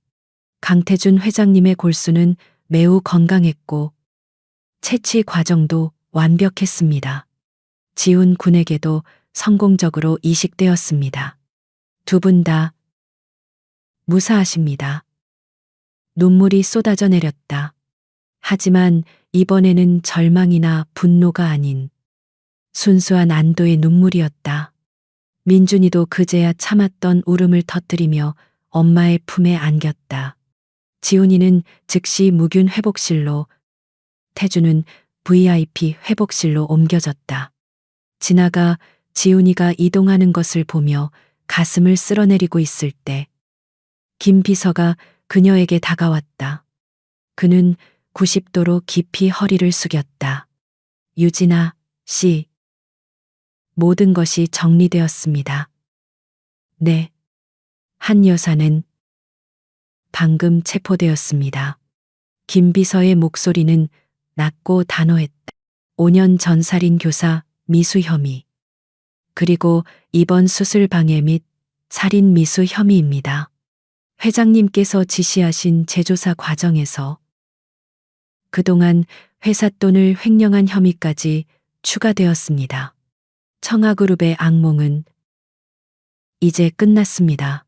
강태준 회장님의 골수는 매우 건강했고 채취 과정도 완벽했습니다. 지훈 군에게도 성공적으로 이식되었습니다. 두 분 다 무사하십니다. 눈물이 쏟아져 내렸다. 하지만 이번에는 절망이나 분노가 아닌 순수한 안도의 눈물이었다. 민준이도 그제야 참았던 울음을 터뜨리며 엄마의 품에 안겼다. 지훈이는 즉시 무균 회복실로, 태주는 VIP 회복실로 옮겨졌다. 진아가 지훈이가 이동하는 것을 보며 가슴을 쓸어내리고 있을 때 김 비서가 그녀에게 다가왔다. 그는 90도로 깊이 허리를 숙였다. 유진아 씨, 모든 것이 정리되었습니다. 네. 한 여사는 방금 체포되었습니다. 김 비서의 목소리는 낮고 단호했다. 5년 전 살인 교사 미수 혐의, 그리고 이번 수술 방해 및 살인 미수 혐의입니다. 회장님께서 지시하신 재조사 과정에서 그동안 회사 돈을 횡령한 혐의까지 추가되었습니다. 청아그룹의 악몽은 이제 끝났습니다.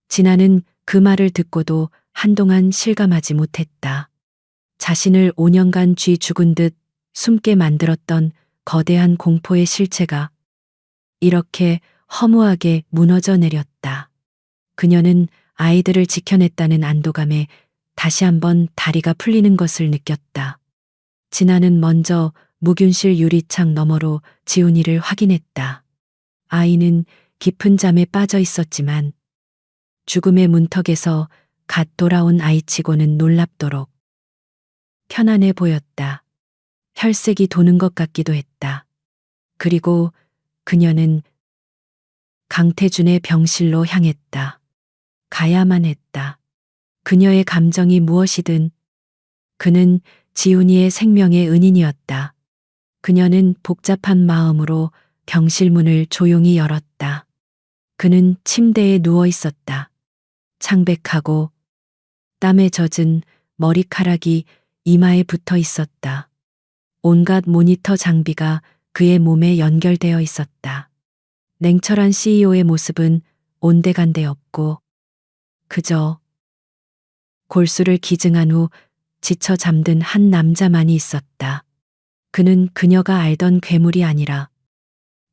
진아는 그 말을 듣고도 한동안 실감하지 못했다. 자신을 5년간 쥐 죽은 듯 숨게 만들었던 거대한 공포의 실체가 이렇게 허무하게 무너져 내렸다. 그녀는 아이들을 지켜냈다는 안도감에 다시 한번 다리가 풀리는 것을 느꼈다. 진아는 먼저 무균실 유리창 너머로 지훈이를 확인했다. 아이는 깊은 잠에 빠져 있었지만 죽음의 문턱에서 갓 돌아온 아이치고는 놀랍도록 편안해 보였다. 혈색이 도는 것 같기도 했다. 그리고 그녀는 강태준의 병실로 향했다. 가야만 했다. 그녀의 감정이 무엇이든 그는 지훈이의 생명의 은인이었다. 그녀는 복잡한 마음으로 병실 문을 조용히 열었다. 그는 침대에 누워 있었다. 창백하고 땀에 젖은 머리카락이 이마에 붙어 있었다. 온갖 모니터 장비가 그의 몸에 연결되어 있었다. 냉철한 CEO의 모습은 온데간데 없고 그저 골수를 기증한 후 지쳐 잠든 한 남자만이 있었다. 그는 그녀가 알던 괴물이 아니라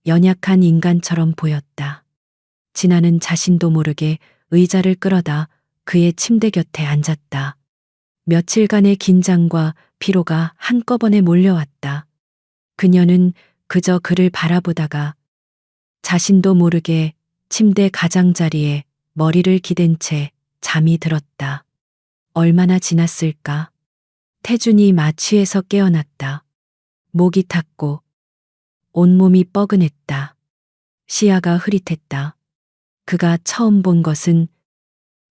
연약한 인간처럼 보였다. 진아는 자신도 모르게 의자를 끌어다 그의 침대 곁에 앉았다. 며칠간의 긴장과 피로가 한꺼번에 몰려왔다. 그녀는 그저 그를 바라보다가 자신도 모르게 침대 가장자리에 머리를 기댄 채 잠이 들었다. 얼마나 지났을까? 태준이 마취에서 깨어났다. 목이 탔고 온몸이 뻐근했다. 시야가 흐릿했다. 그가 처음 본 것은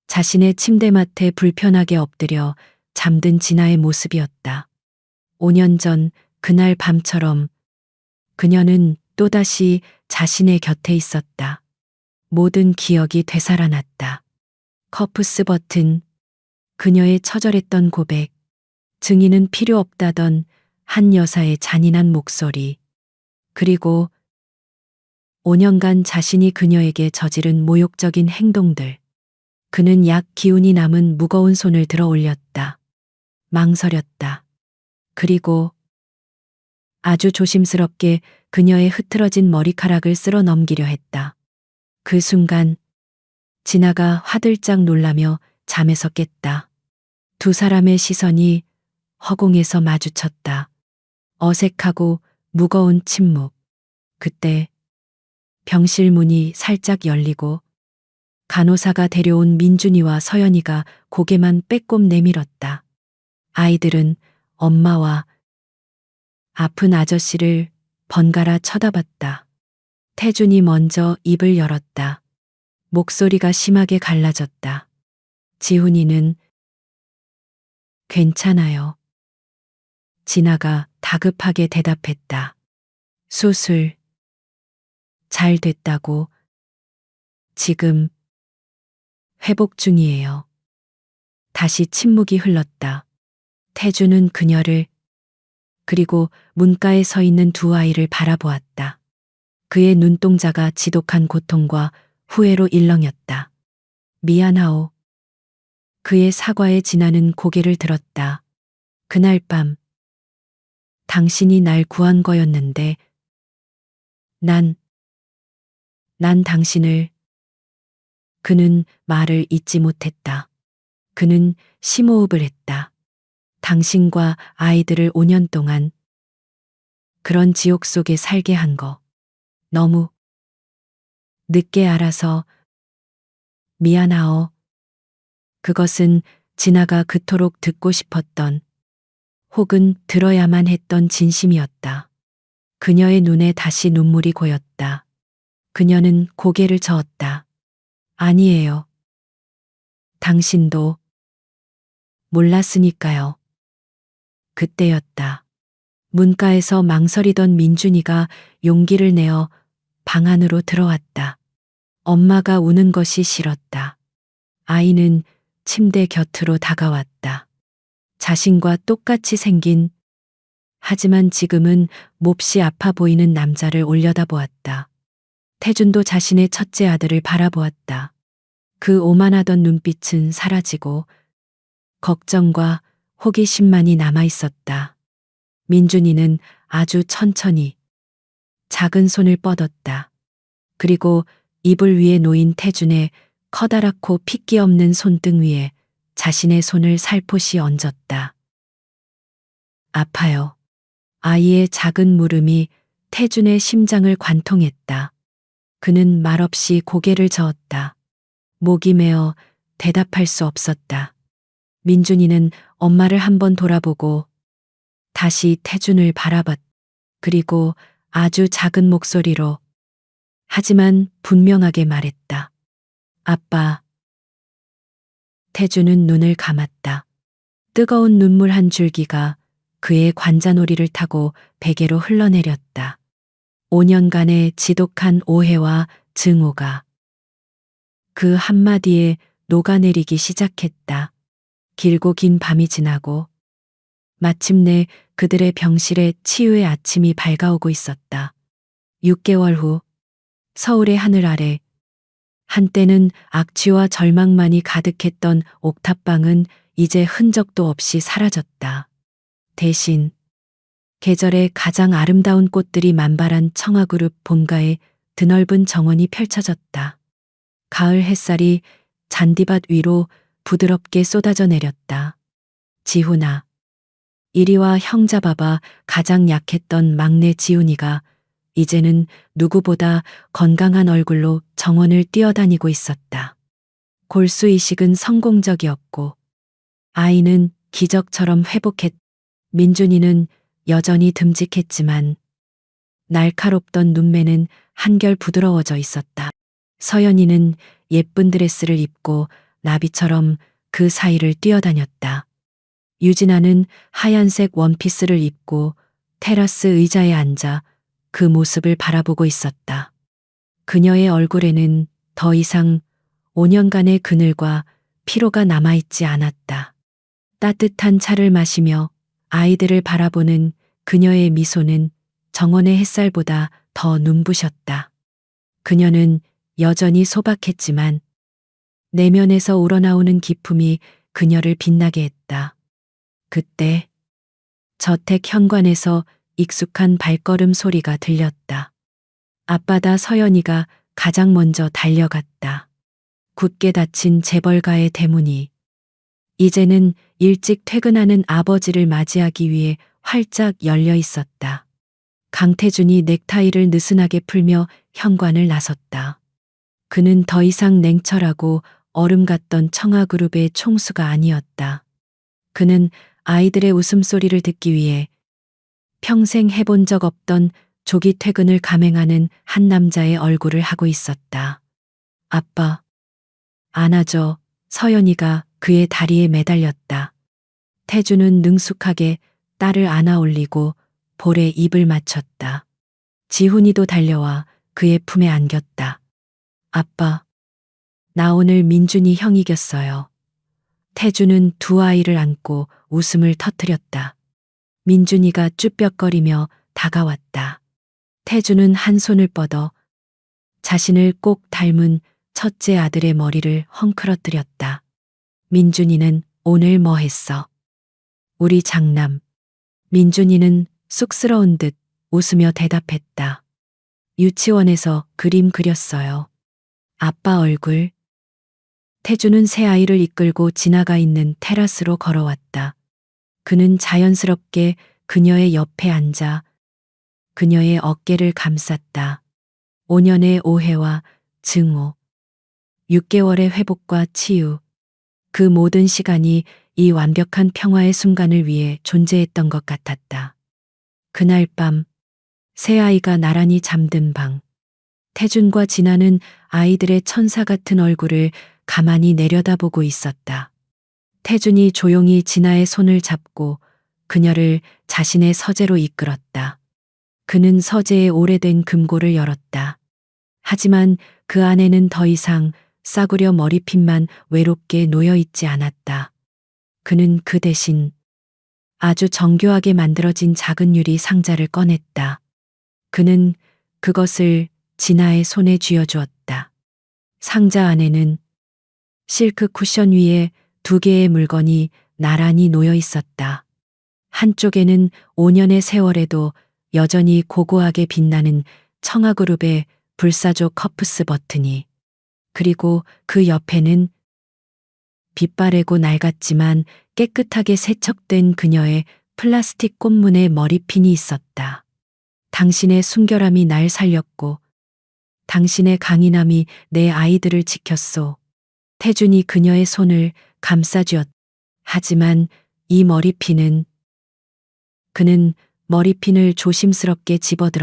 자신의 침대맡에 불편하게 엎드려 잠든 진아의 모습이었다. 5년 전 그날 밤처럼 그녀는 또다시 자신의 곁에 있었다. 모든 기억이 되살아났다. 커프스 버튼, 그녀의 처절했던 고백, 증인은 필요 없다던 한 여사의 잔인한 목소리, 그리고 5년간 자신이 그녀에게 저지른 모욕적인 행동들. 그는 약 기운이 남은 무거운 손을 들어 올렸다. 망설였다. 그리고 아주 조심스럽게 그녀의 흐트러진 머리카락을 쓸어 넘기려 했다. 그 순간 진아가 화들짝 놀라며 잠에서 깼다. 두 사람의 시선이 허공에서 마주쳤다. 어색하고 무거운 침묵. 그때 병실 문이 살짝 열리고 간호사가 데려온 민준이와 서연이가 고개만 빼꼼 내밀었다. 아이들은 엄마와 아픈 아저씨를 번갈아 쳐다봤다. 태준이 먼저 입을 열었다. 목소리가 심하게 갈라졌다. 지훈이는 괜찮아요. 진아가 다급하게 대답했다. 수술 잘 됐다고. 지금 회복 중이에요. 다시 침묵이 흘렀다. 태준은 그녀를 그리고 문가에 서 있는 두 아이를 바라보았다. 그의 눈동자가 지독한 고통과 후회로 일렁였다. 미안하오. 그의 사과에 진아는 고개를 들었다. 그날 밤 당신이 날 구한 거였는데 난 당신을. 그는 말을 잇지 못했다. 그는 심호흡을 했다. 당신과 아이들을 5년 동안 그런 지옥 속에 살게 한 거 너무 늦게 알아서 미안하오. 그것은 진아가 그토록 듣고 싶었던 혹은 들어야만 했던 진심이었다. 그녀의 눈에 다시 눈물이 고였다. 그녀는 고개를 저었다. 아니에요. 당신도 몰랐으니까요. 그때였다. 문가에서 망설이던 민준이가 용기를 내어 방 안으로 들어왔다. 엄마가 우는 것이 싫었다. 아이는 침대 곁으로 다가왔다. 자신과 똑같이 생긴 하지만 지금은 몹시 아파 보이는 남자를 올려다보았다. 태준도 자신의 첫째 아들을 바라보았다. 그 오만하던 눈빛은 사라지고 걱정과 호기심만이 남아 있었다. 민준이는 아주 천천히 작은 손을 뻗었다. 그리고 이불 위에 놓인 태준의 커다랗고 핏기 없는 손등 위에 자신의 손을 살포시 얹었다. 아파요. 아이의 작은 물음이 태준의 심장을 관통했다. 그는 말없이 고개를 저었다. 목이 메어 대답할 수 없었다. 민준이는 엄마를 한번 돌아보고 다시 태준을 바라봤. 그리고 아주 작은 목소리로 하지만 분명하게 말했다. 아빠. 태준은 눈을 감았다. 뜨거운 눈물 한 줄기가 그의 관자놀이를 타고 베개로 흘러내렸다. 5년간의 지독한 오해와 증오가 그 한마디에 녹아내리기 시작했다. 길고 긴 밤이 지나고 마침내 그들의 병실에 치유의 아침이 밝아오고 있었다. 6개월 후 서울의 하늘 아래 한때는 악취와 절망만이 가득했던 옥탑방은 이제 흔적도 없이 사라졌다. 대신 계절의 가장 아름다운 꽃들이 만발한 청아그룹 본가에 드넓은 정원이 펼쳐졌다. 가을 햇살이 잔디밭 위로 부드럽게 쏟아져 내렸다. 지훈아, 이리 와 형 잡아봐. 가장 약했던 막내 지훈이가 이제는 누구보다 건강한 얼굴로 정원을 뛰어다니고 있었다. 골수 이식은 성공적이었고 아이는 기적처럼 회복했. 민준이는 여전히 듬직했지만 날카롭던 눈매는 한결 부드러워져 있었다. 서연이는 예쁜 드레스를 입고 나비처럼 그 사이를 뛰어다녔다. 유진아는 하얀색 원피스를 입고 테라스 의자에 앉아 그 모습을 바라보고 있었다. 그녀의 얼굴에는 더 이상 5년간의 그늘과 피로가 남아있지 않았다. 따뜻한 차를 마시며 아이들을 바라보는 그녀의 미소는 정원의 햇살보다 더 눈부셨다. 그녀는 여전히 소박했지만 내면에서 우러나오는 기품이 그녀를 빛나게 했다. 그때 저택 현관에서 익숙한 발걸음 소리가 들렸다. 앞바다 서연이가 가장 먼저 달려갔다. 굳게 닫힌 재벌가의 대문이 이제는 일찍 퇴근하는 아버지를 맞이하기 위해 활짝 열려 있었다. 강태준이 넥타이를 느슨하게 풀며 현관을 나섰다. 그는 더 이상 냉철하고 얼음 같던 청아그룹의 총수가 아니었다. 그는 아이들의 웃음소리를 듣기 위해 평생 해본 적 없던 조기 퇴근을 감행하는 한 남자의 얼굴을 하고 있었다. 아빠, 안아줘. 서연이가 그의 다리에 매달렸다. 태주는 능숙하게 딸을 안아 올리고 볼에 입을 맞췄다. 지훈이도 달려와 그의 품에 안겼다. 아빠, 나 오늘 민준이 형 이겼어요. 태주는 두 아이를 안고 웃음을 터뜨렸다. 민준이가 쭈뼛거리며 다가왔다. 태주는 한 손을 뻗어 자신을 꼭 닮은 첫째 아들의 머리를 헝클어뜨렸다. 민준이는 오늘 뭐 했어? 우리 장남. 민준이는 쑥스러운 듯 웃으며 대답했다. 유치원에서 그림 그렸어요. 아빠 얼굴. 태주는 새 아이를 이끌고 지나가 있는 테라스로 걸어왔다. 그는 자연스럽게 그녀의 옆에 앉아 그녀의 어깨를 감쌌다. 5년의 오해와 증오, 6개월의 회복과 치유, 그 모든 시간이 이 완벽한 평화의 순간을 위해 존재했던 것 같았다. 그날 밤, 새 아이가 나란히 잠든 방. 태준과 진아는 아이들의 천사 같은 얼굴을 가만히 내려다보고 있었다. 태준이 조용히 진아의 손을 잡고 그녀를 자신의 서재로 이끌었다. 그는 서재의 오래된 금고를 열었다. 하지만 그 안에는 더 이상 싸구려 머리핀만 외롭게 놓여 있지 않았다. 그는 그 대신 아주 정교하게 만들어진 작은 유리 상자를 꺼냈다. 그는 그것을 진아의 손에 쥐어주었다. 상자 안에는 실크 쿠션 위에 2개의 물건이 나란히 놓여 있었다. 한쪽에는 5년의 세월에도 여전히 고고하게 빛나는 청아그룹의 불사조 커프스 버튼이, 그리고 그 옆에는 빛바래고 낡았지만 깨끗하게 세척된 그녀의 플라스틱 꽃무늬 머리핀이 있었다. 당신의 순결함이 날 살렸고 당신의 강인함이 내 아이들을 지켰소. 태준이 그녀의 손을 감싸쥐었다. 하지만 이 머리핀은, 그는 머리핀을 조심스럽게 집어들었다.